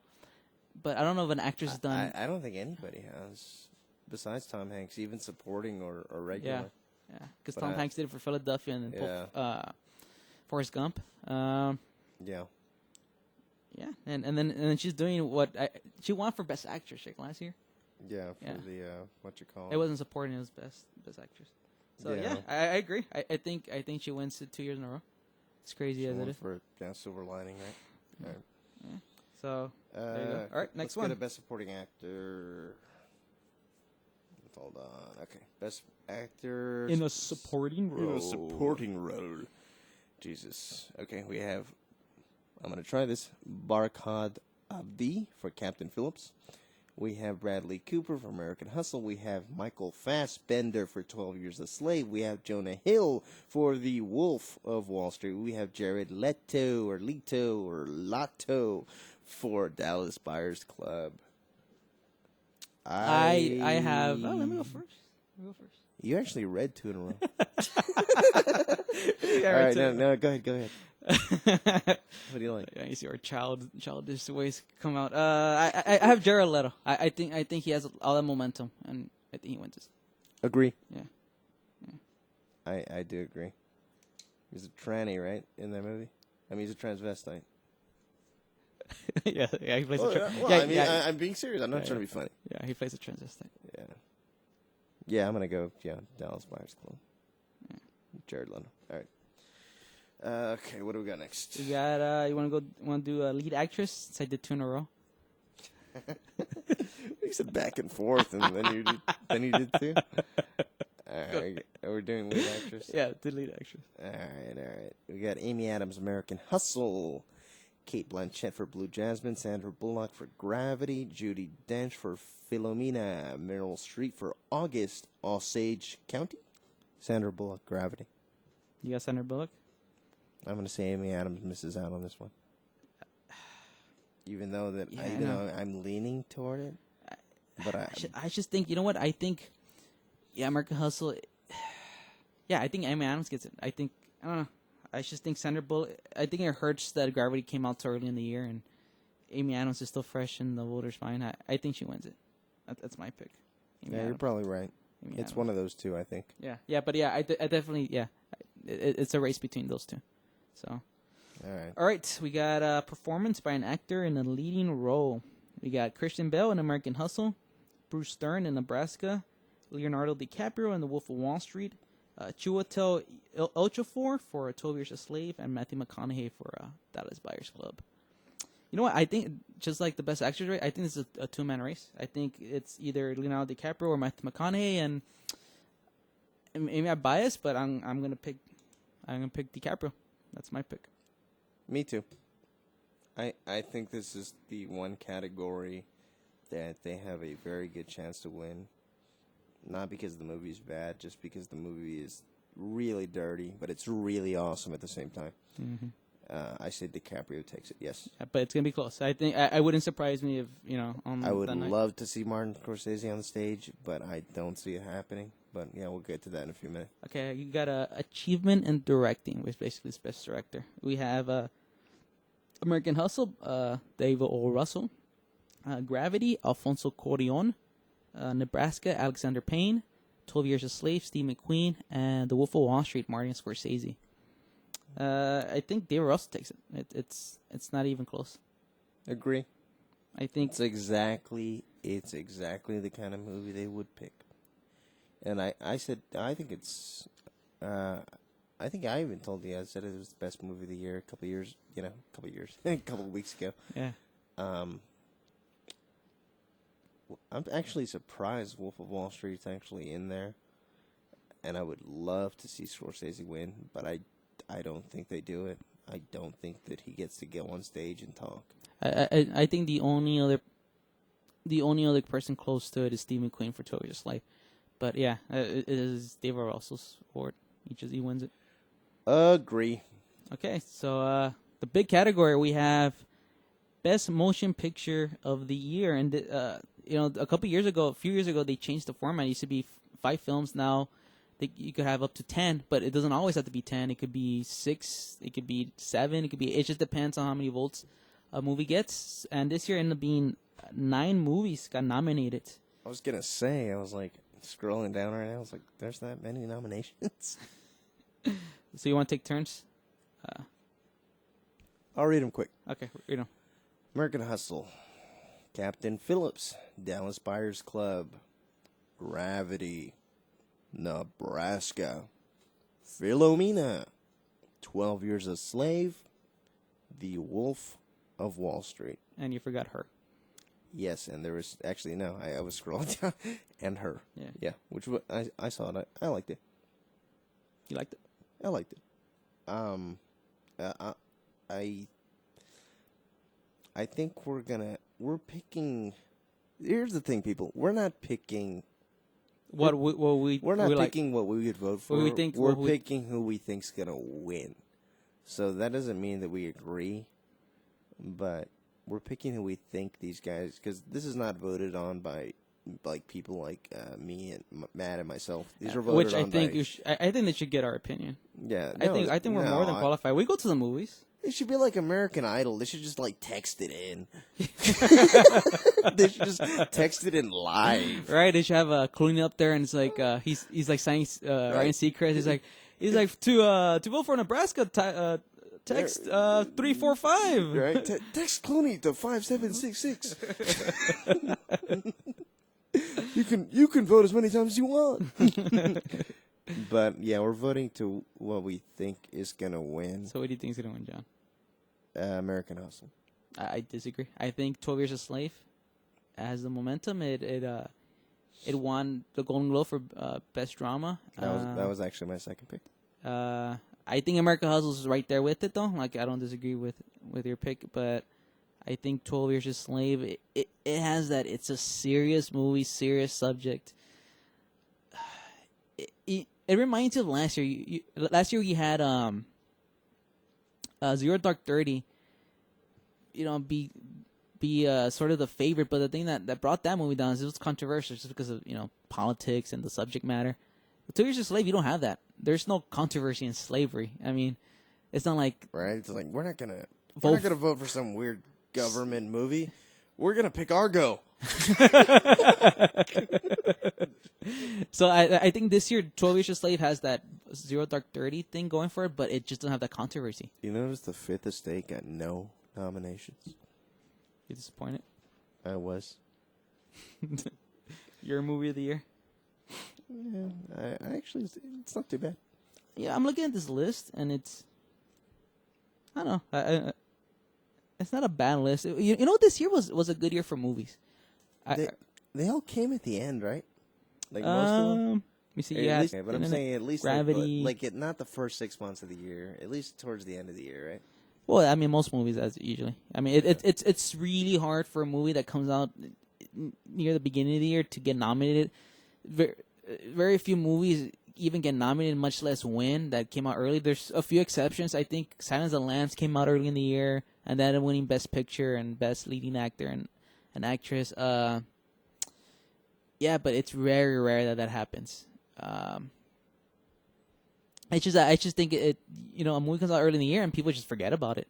But I don't know if an actress has done. I don't think anybody has, besides Tom Hanks, even supporting or regular. Yeah, because But Tom Hanks did it for Philadelphia and then Forrest Gump. Yeah. Yeah, and then she's doing what she won for Best Actress last year. Yeah, for the what you call It wasn't supporting; it was Best Actress. So yeah, I agree. I think she wins it 2 years in a row. It's crazy as it is. For Silver Lining, right? Yeah. All right. Yeah. So there you go. All right, next let's one. Get a best supporting actor. Hold on. Okay, best actor In a supporting role. In a supporting role. Jesus. Okay, we have. I'm gonna try this. Barkhad Abdi for Captain Phillips. We have Bradley Cooper for American Hustle. We have Michael Fassbender for 12 Years a Slave. We have Jonah Hill for The Wolf of Wall Street. We have Jared Leto for Dallas Buyers Club. I have. Oh, let me go first. You actually read 2 in a row. Yeah, All right, no, go ahead. What do you like? Yeah, you see our childish ways come out. I have Jared Leto. I think he has all that momentum, and I think he wins this. Agree. Yeah. I do agree. He's a tranny, right, in that movie? I mean, he's a transvestite. yeah, he plays I'm being serious. I'm not trying to be funny. Yeah, he plays a transvestite. Yeah, I'm gonna go. Yeah, Dallas Buyers Club. Yeah. Jared Leto. All right. Okay, what do we got next? We got. You want to do a lead actress? Since I did 2 in a row. You said back and forth, and then you did 2. All right, we're doing lead actress. Yeah, the lead actress. All right. We got Amy Adams, American Hustle. Kate Blanchett for Blue Jasmine, Sandra Bullock for Gravity, Judi Dench for Philomena, Meryl Streep for August, Osage County, Sandra Bullock, Gravity. You got Sandra Bullock? I'm going to say Amy Adams misses out on this one. Even though that I'm leaning toward it. But I just think, you know what? I think, American Hustle. Yeah, I think Amy Adams gets it. I don't know. I just think Sandra Bullock. I think it hurts that Gravity came out so early in the year, and Amy Adams is still fresh in the voters' mind. I think she wins it. That's my pick. Amy Adams. You're probably right. Amy It's Adams. one of those two, I think. Yeah, I definitely, it's a race between those two. So, all right, we got performance by an actor in a leading role. We got Christian Bale in American Hustle, Bruce Stern in Nebraska, Leonardo DiCaprio in The Wolf of Wall Street, Chiwetel Ejiofor for 12 Years a Slave, and Matthew McConaughey for Dallas Buyers Club. You know what? I think just like the best actors, right? I think this is a 2-man race. I think it's either Leonardo DiCaprio or Matthew McConaughey, and maybe I'm biased, but I'm gonna pick DiCaprio. That's my pick. Me too. I think this is the one category that they have a very good chance to win. Not because the movie's bad, just because the movie is really dirty, but it's really awesome at the same time. Mm-hmm. I say DiCaprio takes it, yes. Yeah, but it's going to be close. I think I wouldn't surprise me if, on I would that night. love to see Martin Scorsese on the stage, but I don't see it happening. But, yeah, we'll get to that in a few minutes. Okay, you got achievement in directing, which basically is best director. We have American Hustle, David O. Russell. Gravity, Alfonso Cuarón. Nebraska, Alexander Payne. 12 Years a Slave, Steve McQueen, and The Wolf of Wall Street, Martin Scorsese. I think David Russell takes it. It's not even close. Agree. I think It's exactly the kind of movie they would pick. And I said I think it's I think I even told you I said it was the best movie of the year a couple of weeks ago. Yeah. I'm actually surprised Wolf of Wall Street's actually in there, and I would love to see Scorsese win, but I don't think they do it. I don't think that he gets to go on stage and talk. I think the only other person close to it is Steve McQueen for 12 Years a Slave. But yeah, it is David Russell's award. He wins it. Agree. Okay, so the big category we have Best Motion Picture of the Year, and a few years ago, they changed the format. It used to be 5 films. Now you could have up to 10, but it doesn't always have to be 10. It could be 6, it could be 7, it just depends on how many votes a movie gets. And this year ended up being 9 movies got nominated. I was gonna say, I was like scrolling down right now. I was like, "There's that many nominations." So you want to take turns? I'll read them quick. Okay, American Hustle, Captain Phillips, Dallas Buyers Club, Gravity, Nebraska, Philomena, 12 Years a Slave, The Wolf of Wall Street. And you forgot Her. Yes, and there was actually no. I was scrolling down, and Her. Yeah. Which I saw it. I liked it. You liked it? I liked it. I think we're picking. Here's the thing, people. We're not picking. We're not picking what we would vote for. We're picking who we think's gonna win. So that doesn't mean that we agree, but we're picking who we think these guys, because this is not voted on by like people like me and Matt and myself. These are voted which on by. I think they should get our option. Yeah, I think we're more than qualified. We go to the movies. It should be like American Idol. They should just like text it in. They should just text it in live. Right? They should have Clooney up there, and it's like he's like signing Ryan Seacrest. He's like to vote for Nebraska. Text 345. Right? Text Clooney to 5766. You can vote as many times as you want. But yeah, we're voting to what we think is gonna win. So what do you think is gonna win, John? American Hustle. I disagree. I think 12 Years a Slave has the momentum. It won the Golden Globe for best drama. That was actually my second pick. I think American Hustle is right there with it, though. Like, I don't disagree with your pick, but I think 12 Years a Slave, it has that. It's a serious movie, serious subject. It reminds you of last year. Last year you had Zero Dark 30. Be sort of the favorite, but the thing that brought that movie down is it was controversial just because of politics and the subject matter. With 2 Years a Slave, you don't have that. There's no controversy in slavery. I mean, it's not like it's like we're not gonna vote for some weird government movie. We're gonna pick Argo. So I think this year 12 Years a Slave has that Zero Dark 30 thing going for it, but it just doesn't have that controversy. You notice the Fifth Estate got no nominations? You disappointed? I was. Your movie of the year? Yeah, I actually, it's not too bad. Yeah, I'm looking at this list, and I don't know. It's not a bad list. You know, this year was a good year for movies. They all came at the end, right? Like most of them. Let me see. But I'm saying at least Gravity. Not the first 6 months of the year. At least towards the end of the year, right? Well, I mean, most movies as usually. I mean, it's really hard for a movie that comes out near the beginning of the year to get nominated. Very few movies even get nominated, much less win, that came out early. There's a few exceptions. I think Silence of the Lambs came out early in the year, and then winning Best Picture and Best Leading Actor and Actress. Yeah, but it's very rare that happens. I just think a movie comes out early in the year and people just forget about it.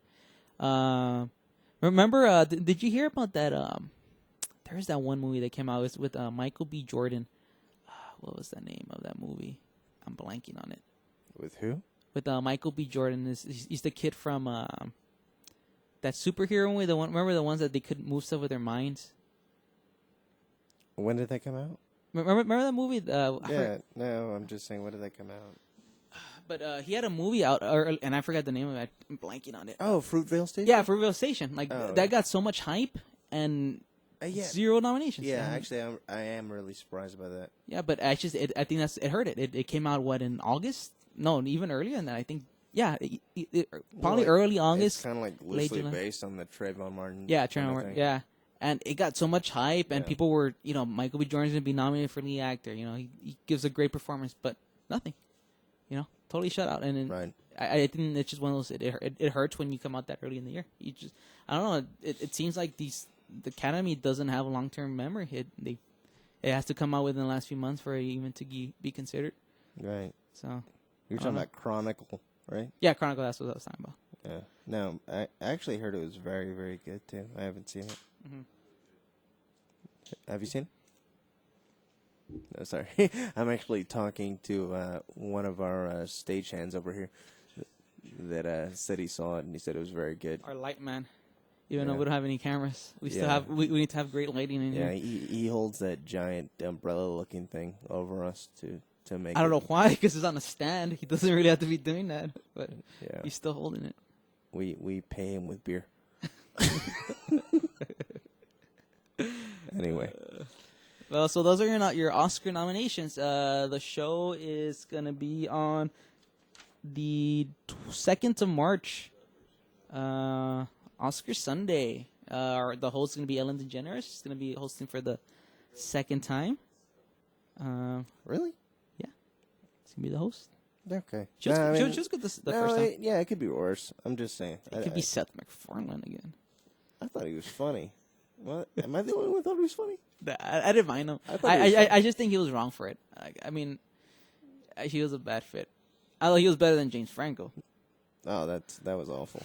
Remember? Did you hear about that? There's that one movie that came out with Michael B. Jordan. what was the name of that movie? I'm blanking on it. With who? With Michael B. Jordan. He's the kid from that superhero movie. The one, remember the ones that they couldn't move stuff with their minds? When did that come out? Remember that movie? No, I'm just saying, when did that come out? But he had a movie out, and I forgot the name of it. I'm blanking on it. Oh, Fruitvale Station? Yeah, Fruitvale Station. Like, Oh. that got so much hype, and Yeah. 0 nominations. Yeah, And- actually, I am really surprised by that. Yeah, but I think it hurt it. It came out, in August? No, even earlier than that. I think, yeah, probably early August. It's kind of like late loosely July. based on the Trayvon Martin. Yeah, kind of Trayvon Martin. thing. Yeah. And it got so much hype, and Yeah. people were, Michael B. Jordan's going to be nominated for lead actor. He gives a great performance, but nothing. Totally shut out. And then Right. I think it's just one of those, it hurts when you come out that early in the year. I don't know, it seems like the Academy doesn't have a long-term memory. It has to come out within the last few months for it even to be considered. Right. So You're talking about Chronicle, right? yeah, Chronicle, that's what I was talking about. Yeah. No, I actually heard it was very, very good, too. I haven't seen it. Mm-hmm. Have you seen it? No, sorry. I'm actually talking to one of our stagehands over here that said he saw it, and he said it was very good. Our light man, even though Yeah. we don't have any cameras, we still Yeah. have we need to have great lighting in Yeah, here. he holds that giant umbrella-looking thing over us to make I don't it. know why, because it's on a stand. He doesn't really have to be doing that, but Yeah. he's still holding it. We pay him with beer. Anyway. Well, so those are your Oscar nominations. The show is gonna be on the 2nd of March, Oscar Sunday. The host is gonna be Ellen DeGeneres. She's gonna be hosting for the second time. Really? She's gonna be the host. Okay. She was, Nah, I she mean, was good the no, first time. yeah, it could be worse. I'm just saying. It could be Seth MacFarlane again. I thought he was funny. What? Am I the only one who thought he was funny? I didn't mind him. I thought he was I just think he was wrong for it. I mean, he was a bad fit. I thought he was better than James Franco. Oh, that was awful.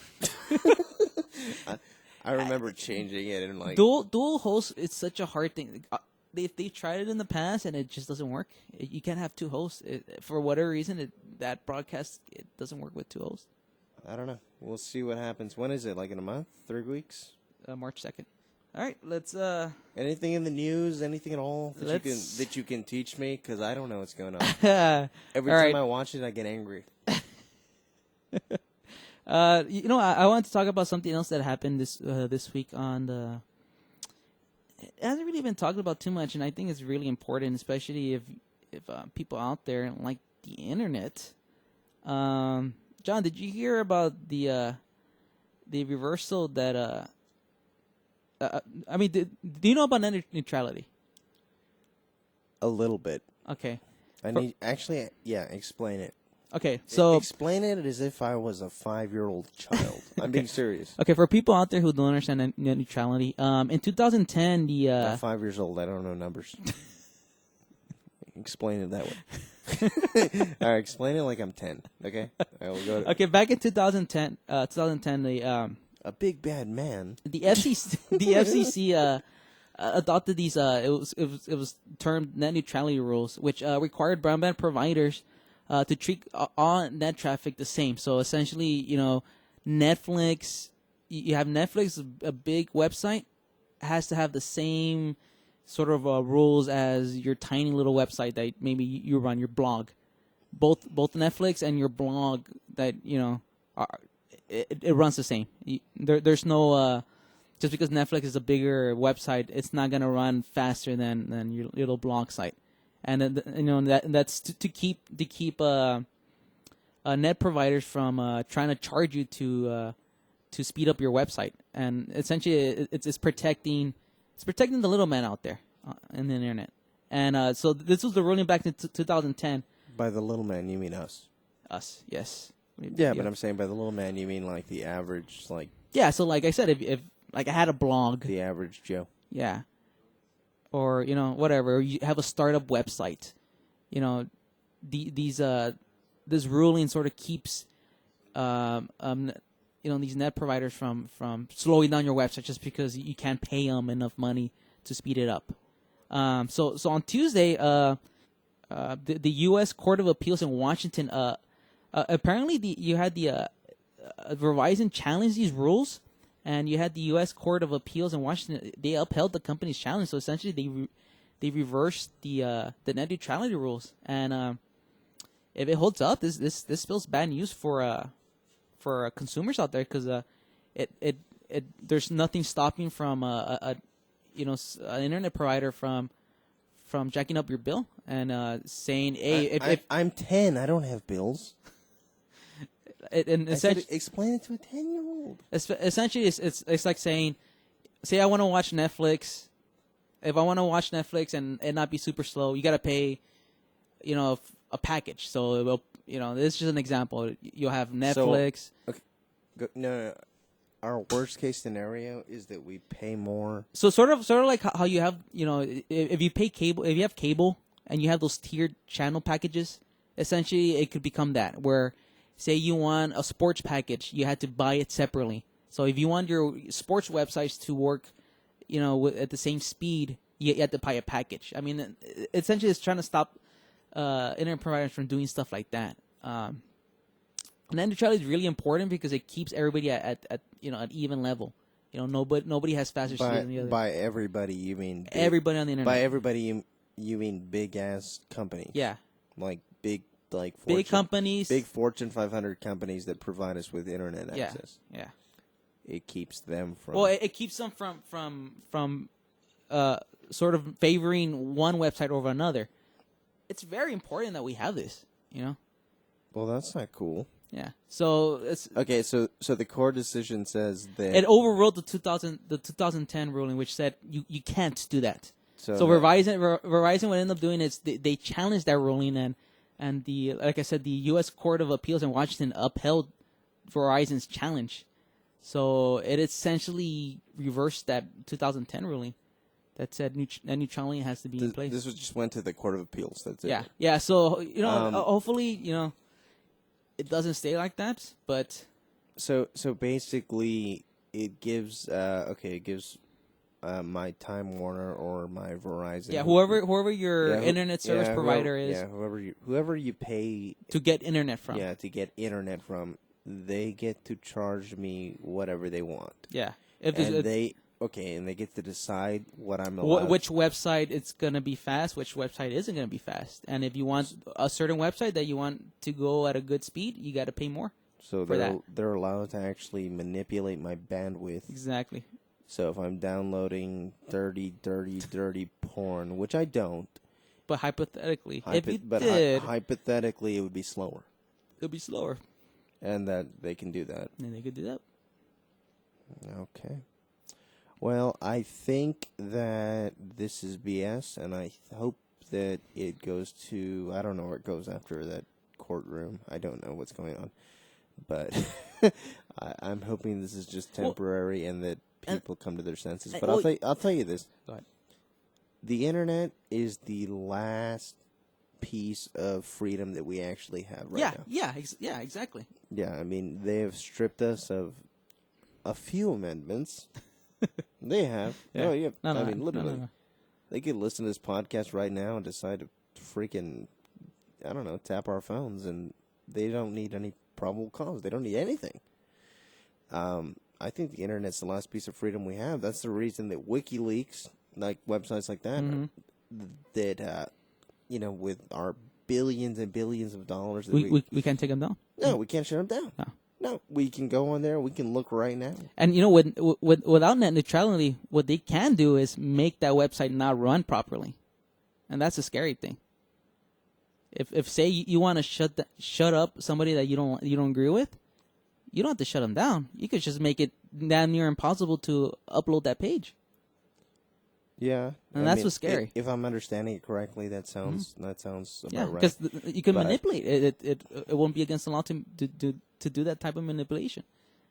I remember changing it and like Dual hosts, it's such a hard thing. They tried it in the past and it just doesn't work. You can't have two hosts. For whatever reason, that broadcast it doesn't work with two hosts. I don't know. We'll see what happens. When is it? Like in a month? 3 weeks? March 2nd. All right, let's. Anything in the news? Anything at all Let's- that you can teach me? Because I don't know what's going on. Every All time right. I watch it, I get angry. I want to talk about something else that happened this week on the. It hasn't really been talked about too much, and I think it's really important, especially if people out there like the internet. John, did you hear about the reversal that? Do you know about net neutrality? A little bit. Okay. Explain it. Okay. So Explain it as if I was a 5-year-old child. I'm being serious. okay, for people out there who don't understand net neutrality, in 2010 I'm 5 years old. I don't know numbers. Explain it that way. All right, explain it like I'm 10. Okay. I will go. Okay, back in 2010, the A big bad man. the FCC adopted these it was termed net neutrality rules, which required broadband providers to treat all net traffic the same. So essentially, Netflix, you have Netflix, a big website, has to have the same sort of rules as your tiny little website that maybe you run, your blog. Both Netflix and your blog that it runs the same. There's no just because Netflix is a bigger website, it's not gonna run faster than your little blog site, and that's to keep net providers from trying to charge you to speed up your website, and essentially it's protecting the little man out there in the internet, and so this was the ruling back in 2010. By the little man, you mean us? Us, yes. Yeah, but I'm saying by the little man, you mean like the average, like Yeah, so like I said, if like I had a blog, the average Joe. yeah, or whatever, or you have a startup website, this ruling sort of keeps these net providers from slowing down your website just because you can't pay them enough money to speed it up. So on Tuesday, the U.S. Court of Appeals in Washington. Apparently, you had the Verizon challenge these rules, and you had the U.S. Court of Appeals in Washington. They upheld the company's challenge, so essentially they reversed the net neutrality rules. And if it holds up, this spells bad news for consumers out there, because there's nothing stopping from an internet provider from jacking up your bill and saying, "Hey, if I'm 10, I don't have bills." and Explain it to a 10-year-old. Essentially, it's like saying, say I want to watch Netflix. If I want to watch Netflix and it not be super slow, you got to pay, a package. So it will, this is just an example. You'll have Netflix. Okay. No. Our worst case scenario is that we pay more. So sort of like how you have, if you pay cable, if you have cable and you have those tiered channel packages, essentially it could become that, where say you want a sports package, you had to buy it separately. So if you want your sports websites to work, at the same speed, you have to buy a package. I mean, essentially it's trying to stop internet providers from doing stuff like that. Net neutrality is really important because it keeps everybody at an even level. Nobody has faster speed than the other. By everybody, you mean everybody on the internet. By everybody, you mean big ass companies. Yeah, like big companies, big Fortune 500 companies that provide us with internet access. Yeah. It keeps them from. Well, it keeps them from sort of favoring one website over another. It's very important that we have this. Well, that's not cool. Yeah. So it's okay. So the court decision says that it overruled the 2010 ruling, which said you can't do that. So Verizon would end up doing is they challenged that ruling, and the, like I said, the U.S. Court of Appeals in Washington upheld Verizon's challenge. So it essentially reversed that 2010 ruling that said that neutrality has to be in place. This just went to the Court of Appeals. That's it. Yeah. So hopefully it doesn't stay like that. But so basically it gives my Time Warner or my Verizon. Yeah, whoever your internet service provider is. Yeah, whoever you pay to get internet from. Yeah, to get internet from, they get to charge me whatever they want. Yeah. And they get to decide what I'm allowed. Which website it's going to be fast, which website isn't going to be fast. And if you want a certain website that you want to go at a good speed, you got to pay more. So they're allowed to actually manipulate my bandwidth. Exactly. So if I'm downloading dirty porn, which I don't. But hypothetically, hypothetically, it would be slower. It would be slower. And that they can do that. And they could do that. Okay. Well, I think that this is BS, and I hope that it goes to, I don't know where it goes after that courtroom. I don't know what's going on. But I'm hoping this is just temporary and that people come to their senses. But I'll tell you this. Go ahead. The internet is the last piece of freedom that we actually have right now. Yeah, exactly. Yeah, I mean, they have stripped us of a few amendments. They have. Yeah. Literally. No. They could listen to this podcast right now and decide to freaking, I don't know, tap our phones, and they don't need any probable cause. They don't need anything. I think the internet's the last piece of freedom we have. That's the reason that WikiLeaks, like websites like that, that with our billions and billions of dollars, that we can't take them down. No, we can't shut them down. No, we can go on there. We can look right now. And without net neutrality, what they can do is make that website not run properly, and that's a scary thing. If say you want to shut up somebody that you don't agree with, you don't have to shut them down. You could just make it damn near impossible to upload that page. Yeah, and that's what's scary. If I'm understanding it correctly, that sounds about right. Because you can manipulate it. It won't be against the law to do that type of manipulation,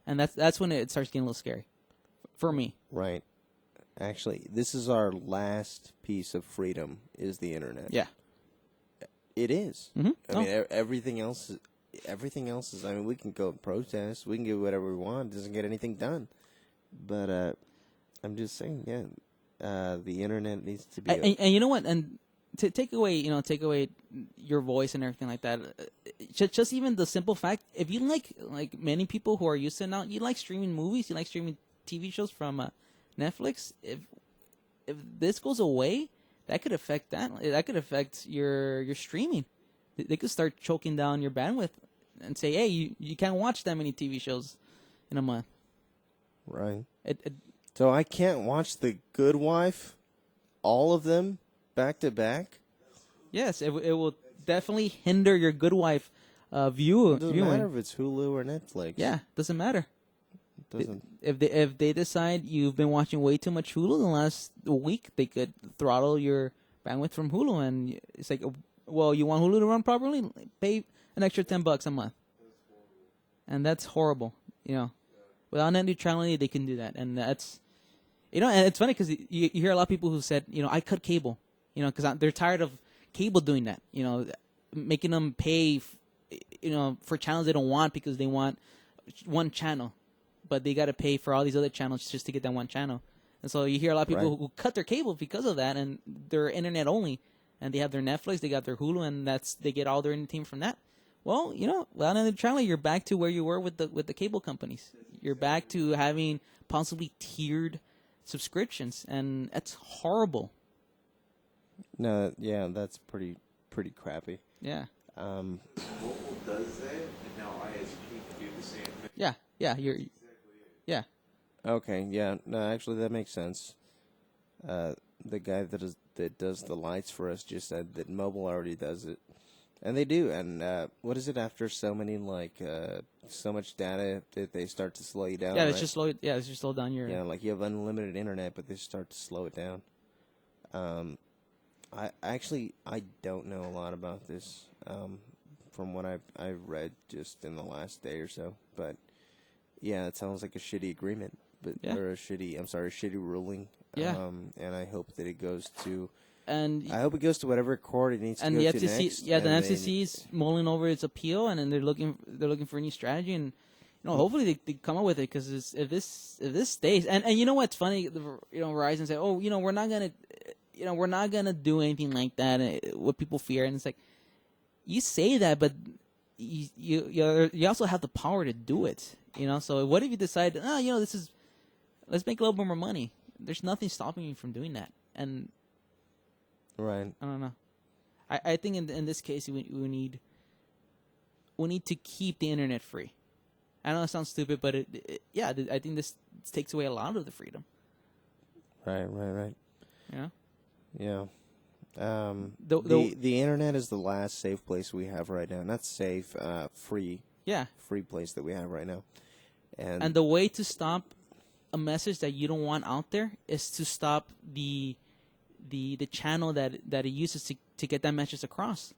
and that's when it starts getting a little scary, for me. Right. Actually, this is our last piece of freedom: is the internet. Yeah. It is. Mm-hmm. I mean, everything else is. I mean, we can go protest. We can do whatever we want. It doesn't get anything done. But I'm just saying, the internet needs to be. And you know what? And take away your voice and everything like that. Just even the simple fact, if you like many people who are used to now, you like streaming movies, you like streaming TV shows from Netflix. If this goes away, that could affect your streaming. They could start choking down your bandwidth and say, hey, you can't watch that many TV shows in a month. Right. So I can't watch The Good Wife, all of them, back to back? Yes, it will definitely hinder your Good Wife viewing. It doesn't matter if it's Hulu or Netflix. Yeah, doesn't matter. It doesn't. If they decide you've been watching way too much Hulu in the last week, they could throttle your bandwidth from Hulu, and it's like, well, you want Hulu to run properly? Pay an extra $10 a month, and that's horrible. Without net neutrality, they can do that, and that's and it's funny because you hear a lot of people who said, I cut cable, because they're tired of cable doing that, making them pay, for channels they don't want because they want one channel, but they got to pay for all these other channels just to get that one channel. And so you hear a lot of people who cut their cable because of that, and they're internet only, and they have their Netflix, they got their Hulu, and they get all their entertainment from that. Well, without net neutrality, you're back to where you were with the cable companies. You're back to having possibly tiered subscriptions, and that's horrible. No, yeah, that's pretty crappy. Yeah. Mobile does that, and now ISP can do the same thing. Yeah. Yeah. Okay, yeah, no, actually that makes sense. The guy that does the lights for us just said that mobile already does it, and they do. And what is it after so many so much data that they start to slow you down? Yeah, right? it's just slow down your. Yeah, like you have unlimited internet, but they start to slow it down. I don't know a lot about this from what I've read just in the last day or so, but yeah, it sounds like a shitty agreement, or a shitty ruling. Yeah. And I hope that it goes to. And I hope it goes to whatever court it needs to and go the to FCC, next. the FCC is mulling over its appeal, and then they're looking for a new strategy, and hopefully they come up with it, because if this stays, and you know what's funny, Verizon say, oh, we're not gonna do anything like that, what people fear, and it's like, you say that, but you also have the power to do it, So what if you decide, let's make a little bit more money? There's nothing stopping you from doing that, and. Right. I don't know. I think in this case we need to keep the internet free. I know it sounds stupid, but I think this takes away a lot of the freedom. Right. Yeah. Yeah. The internet is the last safe place we have right now. Not safe, free. Yeah. Free place that we have right now. And the way to stop a message that you don't want out there is to stop the channel that it uses to get that message across,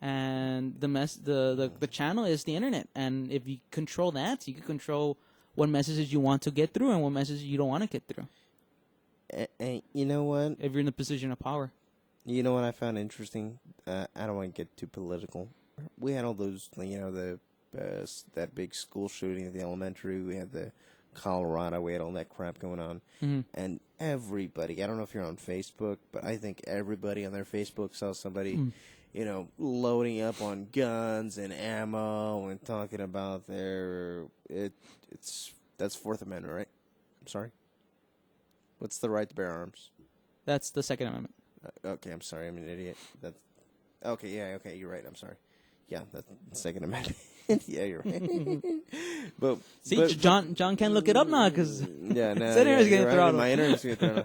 and the channel is the internet, and if you control that, you can control what messages you want to get through and what messages you don't want to get through. And you know what? If you're in a position of power, you know what I found interesting. I don't want to get too political. We had all those, that big school shooting at the elementary. We had the Colorado, we had all that crap going on. Mm-hmm. And everybody, I don't know if you're on Facebook, but I think everybody on their Facebook saw somebody, loading up on guns and ammo and talking about that's Fourth Amendment, right? I'm sorry. What's the right to bear arms? That's the Second Amendment. Okay, I'm sorry, I'm an idiot. Okay, you're right, I'm sorry. Yeah, that's the Second Amendment. Yeah, you're right. but John can't look it up now because internet's getting thrown. My internet's getting thrown.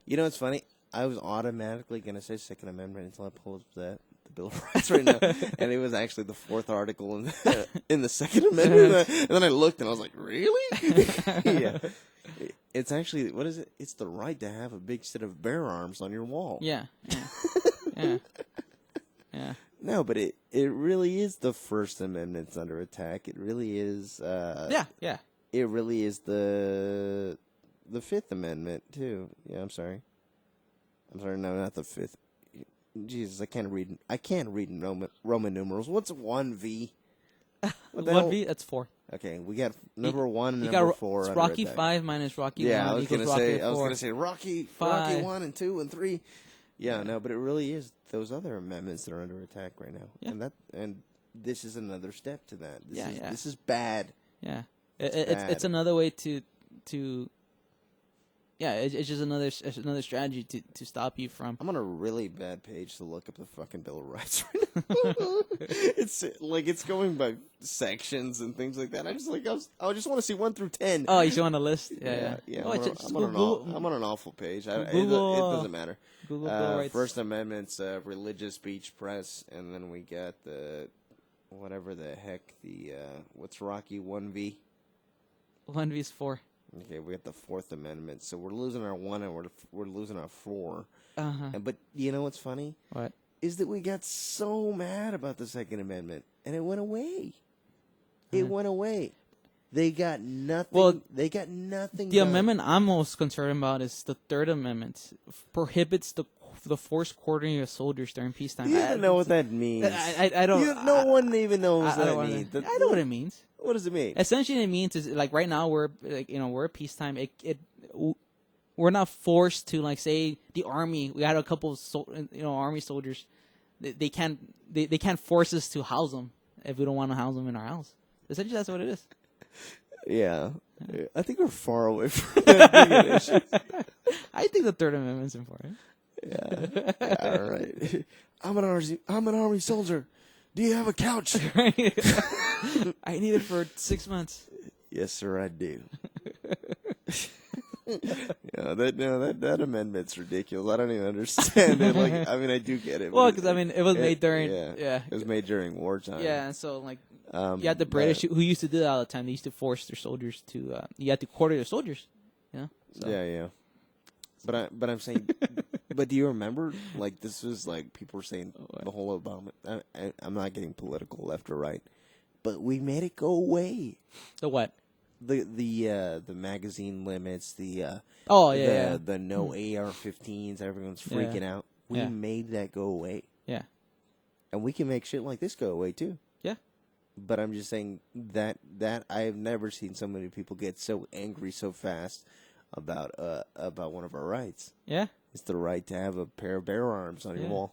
You know what's funny? I was automatically gonna say Second Amendment until I pulled up the Bill of Rights right now, and it was actually the fourth article in the Second Amendment. And then I looked and I was like, really? Yeah. It's actually, what is it? It's the right to have a big set of bear arms on your wall. Yeah. No, but it really is the First Amendment's under attack. It really is. Yeah. It really is the Fifth Amendment too. Yeah, I'm sorry. No, not the Fifth. Jesus, I can't read Roman numerals. What's 1V? What the 1V, hell? that's 4. Okay, we got number 1 and you number got 4. It's under Rocky attack. 5 minus Rocky 1 I was equals gonna Rocky 4. say Rocky 5. 1 and 2 and 3. Yeah, no, but it really is those other amendments that are under attack right now, Yeah. and this is another step to that. This is bad. Yeah, It's it's bad. another way to yeah, it's just another strategy to stop you from. I'm on a really bad page to look up the fucking Bill of Rights right now. It's going by sections and things like that. I just want to see 1 through 10. Oh, you show on the list? Yeah. Yeah. Oh, I'm on an awful page. It doesn't matter. Google Bill of Rights. First Amendment's religious speech, press, and then we got the whatever the heck what's Rocky 1V. 1V's 4. Okay, we got the Fourth Amendment, so we're losing our 1 and we're losing our 4. But you know what's funny? What? Is that we got so mad about the Second Amendment, and it went away. It went away. They got nothing. Well, they got nothing. The amendment I'm most concerned about is the Third Amendment. Prohibits the forced quartering of soldiers during peacetime. You don't know what that means. I don't. No one even knows I what don't that means. I know what it means. What does it mean? Essentially, it means is like right now we're we're at peacetime. We're not forced to like say the army. We had a couple of army soldiers. They can't force us to house them if we don't want to house them in our house. Essentially, that's what it is. Yeah. I think we're far away from that issue. I think the Third Amendment's important. Yeah. All right. I'm an army soldier. Do you have a couch? I need it for 6 months. Yes, sir, I do. That amendment's ridiculous. I don't even understand it. I do get it. Well, because it was made during it was made during wartime. Yeah, and so you had the British who used to do that all the time. They used to force their soldiers to you had to quarter their soldiers. So. Yeah. But I'm saying, but do you remember? This was people were saying the whole Obama. I'm not getting political left or right, but we made it go away. The what? The magazine limits. The no AR-15s. Everyone's freaking out. We made that go away. Yeah, and we can make shit like this go away too. Yeah, but I'm just saying that I have never seen so many people get so angry so fast about one of our rights. Yeah, it's the right to have a pair of bear arms on your wall.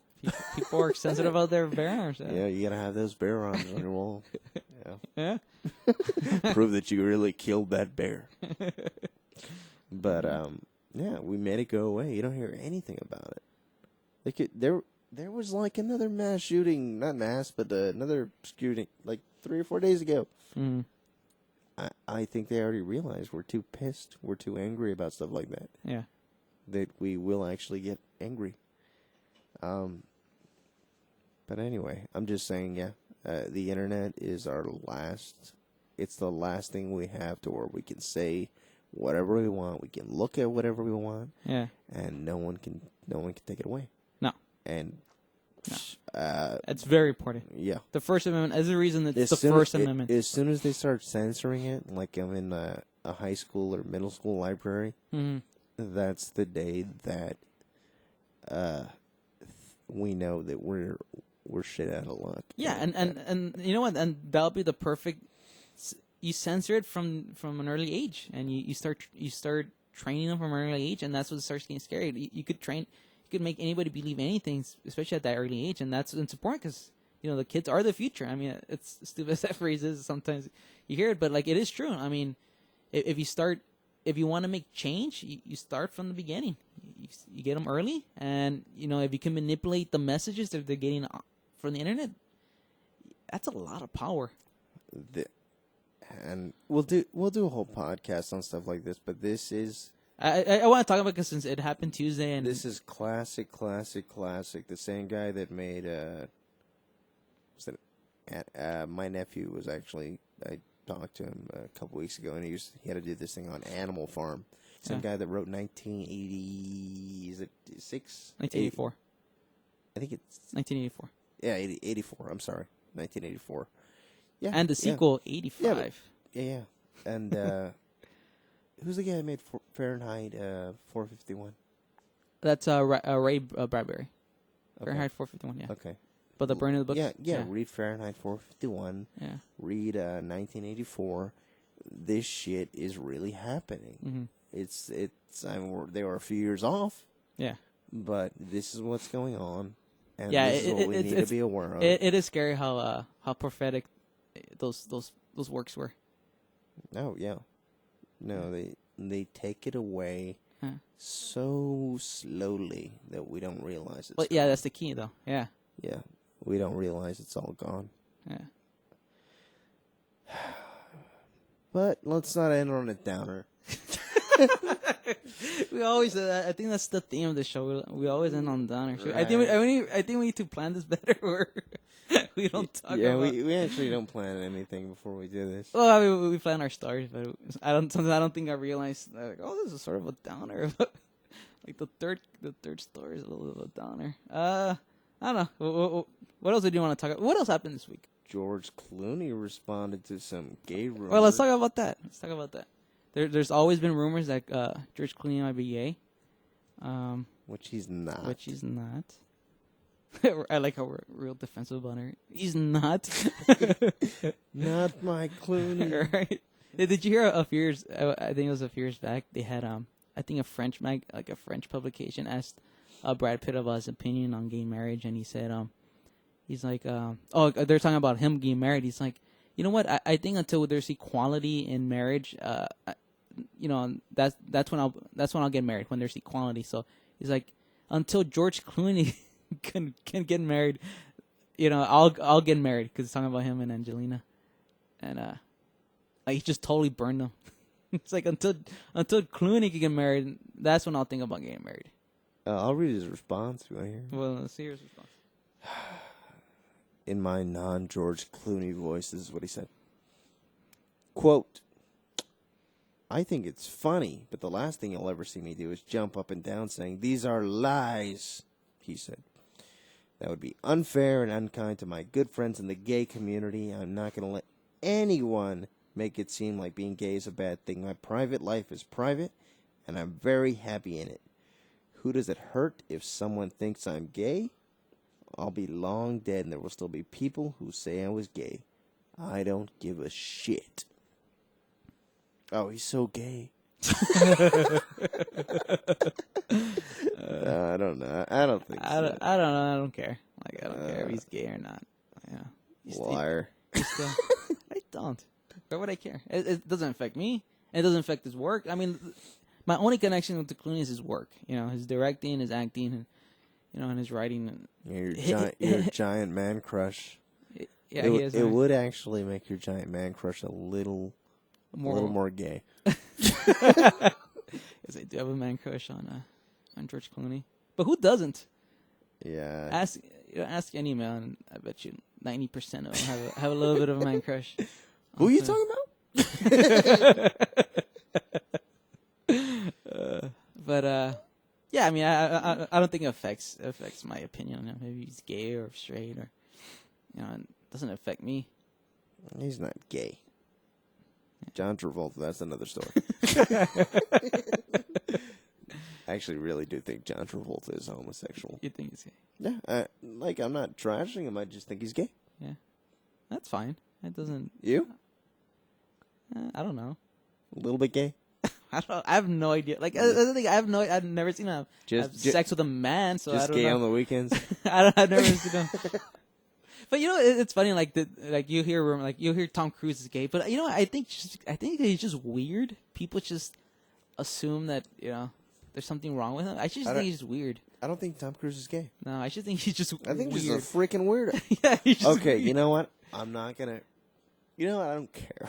People are sensitive about their bear arms. Yeah, you gotta have those bear arms on your wall. Yeah. Prove that you really killed that bear. But we made it go away. You don't hear anything about it. There was another mass shooting, not mass, but another shooting 3 or 4 days ago. Mm. I think they already realized we're too pissed, we're too angry about stuff like that. Yeah, that we will actually get angry. But anyway, I'm just saying, the internet is our last. It's the last thing we have to where we can say whatever we want. We can look at whatever we want. Yeah, and no one can take it away. No, and it's very important. Yeah, the First Amendment is the reason that it's the First Amendment. As soon as they start censoring it, like I'm in a high school or middle school library, that's the day that we know that we're shit out of luck. Yeah, and you know what? And that'll be the perfect. You censor it from an early age, and you start training them from an early age, and that's what starts getting scary. You could make anybody believe anything, especially at that early age, and it's important because the kids are the future. I mean, it's stupid as that phrase is. Sometimes you hear it, but it is true. I mean, if you want to make change, you start from the beginning. You get them early, and if you can manipulate the messages that they're getting from the internet, that's a lot of power. And we'll do a whole podcast on stuff like this, but this is. I want to talk about it because since it happened Tuesday, and this is classic. The same guy that made my nephew was actually, I talked to him a couple weeks ago, and he had to do this thing on Animal Farm. Some guy that wrote 1980, is it 1984. I think it's 1984. Yeah, 84. I'm sorry, 1984. Yeah, and the sequel 85. Yeah. And who's the guy that made Fahrenheit 451? That's Ray Bradbury. Okay. Fahrenheit 451. Yeah. Okay. But the brain of the books. Yeah. Read Fahrenheit 451. Yeah. Read 1984. This shit is really happening. Mm-hmm. It's. I mean, they were a few years off. Yeah. but this is what's going on, and Yeah, this is what we need to be aware of. It is scary how prophetic those works were. Oh yeah, no, they take it away Huh. so slowly that we don't realize it's Well, yeah, gone. that's the key, though. Yeah, Yeah, we don't realize it's all gone. yeah. But let's not end on a downer. We always, I think that's the theme of the show. We always end on downer. Right. I think we need to plan this better. Where we don't talk Yeah, about. we actually don't plan anything before we do this. Well, I mean, we plan our stories, but sometimes I don't think I realized. Like, oh, this is sort of a downer. Like the third story is a little bit of a downer. I don't know. What else did you want to talk about? What else happened this week? George Clooney responded to some gay rumors. Well, let's talk about that. There's always been rumors that George Clooney might be gay. Which he's not. Which he's not. I like how we're real defensive about it. He's not. Not my Clooney. Right? Did you hear a few years? I think it was a few years back. They had I think a French publication asked Brad Pitt about his opinion on gay marriage, and he said he's like they're talking about him getting married. He's like, you know what? I think until there's equality in marriage, that's when I'll get married, when there's equality. So he's like, until George Clooney can get married, I'll get married, because it's talking about him and Angelina, and like he just totally burned them. It's like until Clooney can get married, that's when I'll think about getting married. I'll read his response right here. Well, let's see his response. In my non-George Clooney voice, this is what he said. Quote, I think it's funny, but the last thing you'll ever see me do is jump up and down saying, these are lies, he said. That would be unfair and unkind to my good friends in the gay community. I'm not going to let anyone make it seem like being gay is a bad thing. My private life is private, and I'm very happy in it. Who does it hurt if someone thinks I'm gay? I'll be long dead, and there will still be people who say I was gay. I don't give a shit. Oh, he's so gay. I don't know. I don't think so. I don't know. I don't care. Like, I don't care if he's gay or not. Yeah. Liar. I don't. Why would I care? It doesn't affect me. It doesn't affect his work. I mean, my only connection with the Clooney is his work. His directing, his acting, and his writing. Your giant man crush. Yeah, he is. It would actually make your giant man crush a little more gay. Yes, I do have a man crush on George Clooney, but who doesn't? Yeah. Ask any man, and I bet you 90% of them have a little bit of a man crush. Who are you talking about? Yeah, I mean, I don't think it affects my opinion on him. Maybe he's gay or straight, or it doesn't affect me. He's not gay. John Travolta, that's another story. I actually really do think John Travolta is homosexual. You think he's gay? Yeah, I'm not trashing him. I just think he's gay. Yeah, that's fine. It doesn't. You? I don't know. A little bit gay? I have no idea. Like, the thing, I've never seen him have sex with a man, so just I don't gay know. on the weekends. I've never seen him. But it's funny. Like you hear Tom Cruise is gay, but I think he's just weird. People just assume that there's something wrong with him. I just think he's just weird. I don't think Tom Cruise is gay. No, I just think he's just. I think weird. he's a freaking weirdo. Yeah. He's just okay, weird. you know what? I'm not gonna. You know what? I don't care.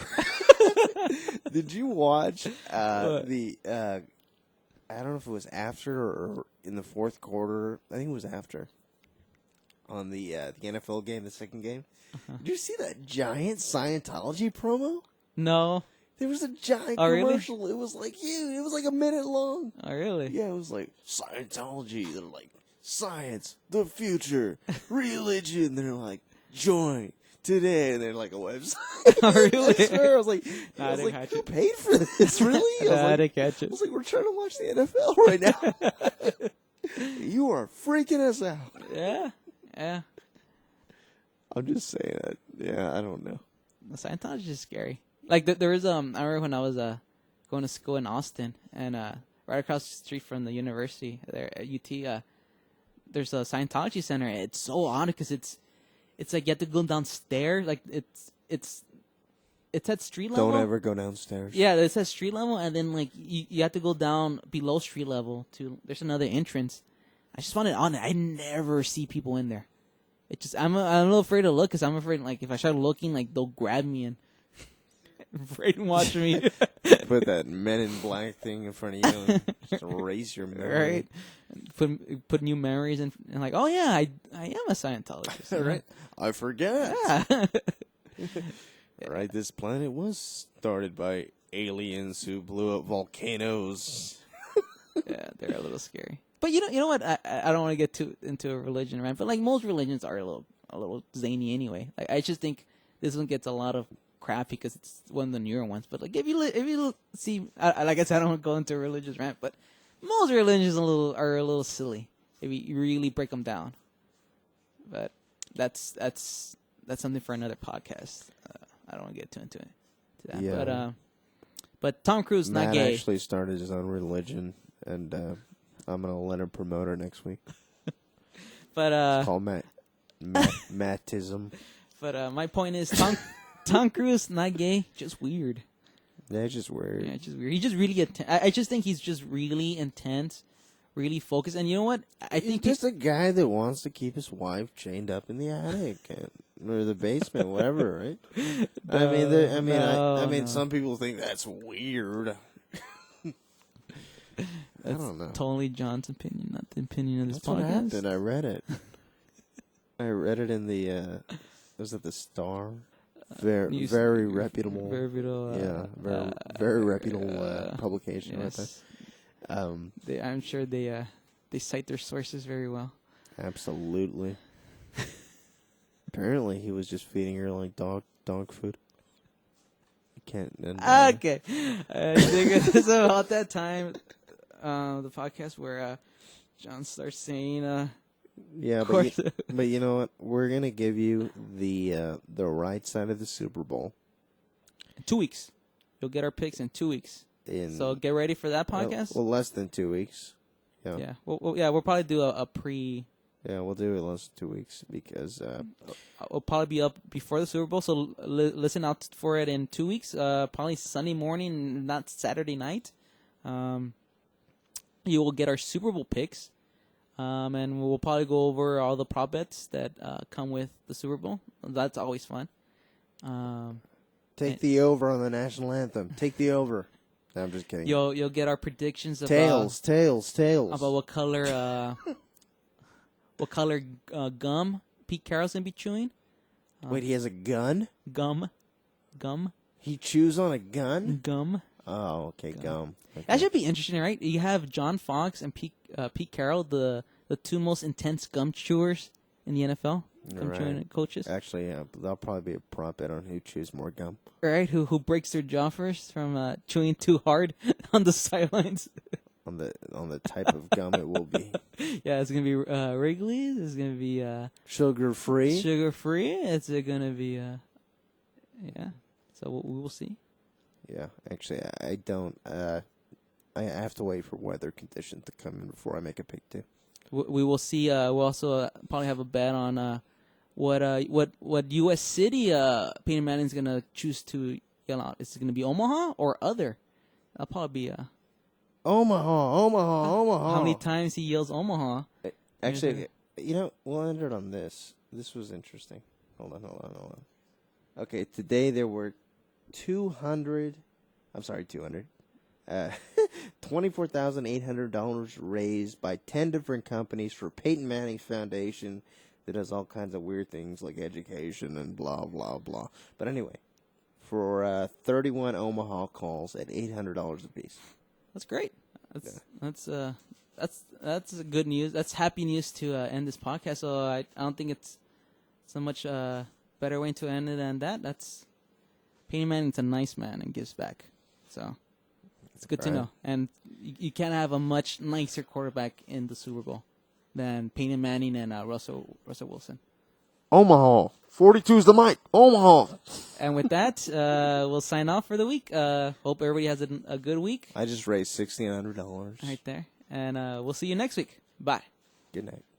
Did you watch the? I don't know if it was after or in the fourth quarter. I think it was after. On the NFL game, the second game. Uh-huh. Did you see that giant Scientology promo? No. There was a giant commercial. Really? It was like it was like a minute long. Oh, really? Yeah, it was like Scientology. They're like science, the future, religion. They're like join today, and they're like a website. Oh, really? I swear, I was like, who paid for this? Really? I didn't catch it. I was like, we're trying to watch the NFL right now. You are freaking us out. Yeah. Yeah. I'm just saying that. Yeah, I don't know. The Scientology is scary. Like there was I remember when I was going to school in Austin, and right across the street from the university there at UT, there's a Scientology center. It's so odd because it's like you have to go downstairs. Like it's at street level. Don't ever go downstairs. Yeah, it's at street level, and then like you have to go down below street level to. There's another entrance. I just found it on. I never see people in there. It just I'm a little afraid to look because I'm afraid like if I start looking, like they'll grab me and afraid to watch me. Put that Men in Black thing in front of you and just erase your memory. Right. Put new memories in, and like, oh yeah, I am a Scientologist. Right. I forget. Yeah. Right. This planet was started by aliens who blew up volcanoes. Yeah, they're a little scary. But you know what? I don't want to get too into a religion, right? But like most religions are a little zany anyway. Like I just think this one gets a lot of crap because it's one of the newer ones. But like if you see, like I said, I don't want to go into a religious rant, but most religions are a little silly if you really break them down. But that's something for another podcast. I don't want to get too into it. To that. Yeah. But Tom Cruise Matt not gay. actually started his own religion, and I'm gonna let him promote her next week. But It's called Mattism. But my point is, Tom Cruise not gay, just weird. Yeah, it's just weird. Yeah, it's just weird. He's just really I just think he's just really intense, really focused. And you know what? I think He's just a guy that wants to keep his wife chained up in the attic or the basement, whatever, right? I mean, some people think that's weird. That's I don't know. totally John's opinion, not the opinion of this That's what podcast. happened. I read it. I read it in the was it the Star? Very reputable. Very reputable. Very reputable publication. Yes. Right there. I'm sure they cite their sources very well. Absolutely. Apparently, he was just feeding her like dog food. You can't. Okay. I think it's about that time, the podcast where John starts saying, yeah, but you know what? We're gonna give you the right side of the Super Bowl in 2 weeks. You'll get our picks in 2 weeks. So get ready for that podcast. Well, less than 2 weeks. Yeah. Yeah. We'll probably do a pre. Yeah, we'll do it less than 2 weeks because It'll probably be up before the Super Bowl, so listen out for it in 2 weeks. Probably Sunday morning, not Saturday night. You will get our Super Bowl picks, and we'll probably go over all the prop bets that come with the Super Bowl. That's always fun. Take the over on the national anthem. Take the over. No, I'm just kidding. You'll get our predictions tails about what color gum Pete Carroll's gonna be chewing. Wait, he has a gun? Gum. He chews on a gun? Gum. Oh, okay, gum. Okay. That should be interesting, right? You have John Fox and Pete Carroll, the two most intense gum chewers in the NFL. Gum chewing coaches. Actually, yeah, that'll probably be a prop bet on who chews more gum. Right? Who breaks their jaw first from chewing too hard on the sidelines. On the type of gum it will be. Yeah, it's gonna be Wrigley's. It's gonna be sugar free. It's gonna be yeah. So we will see. Yeah, actually, I don't. I have to wait for weather conditions to come in before I make a pick too. We will see. We'll also probably have a bet on what U.S. city Peyton Manning's gonna choose to yell out. Is it gonna be Omaha or other? That'll probably be Omaha. How many times he yells Omaha? Actually, we'll end it on this. This was interesting. Hold on. Okay, today there were 200. $24,800 raised by 10 different companies for Peyton Manning's foundation that does all kinds of weird things like education and blah, blah, blah. But anyway, for 31 Omaha calls at $800 apiece. That's great. That's good news. That's happy news to end this podcast. So I don't think it's so much better way to end it than that. That's Peyton Manning's a nice man and gives back. So it's good to know. And you can't have a much nicer quarterback in the Super Bowl than Peyton Manning and Russell Wilson. Omaha. 42's the mic. Omaha. And with that, we'll sign off for the week. Hope everybody has a good week. I just raised $1,600. Right there. And we'll see you next week. Bye. Good night.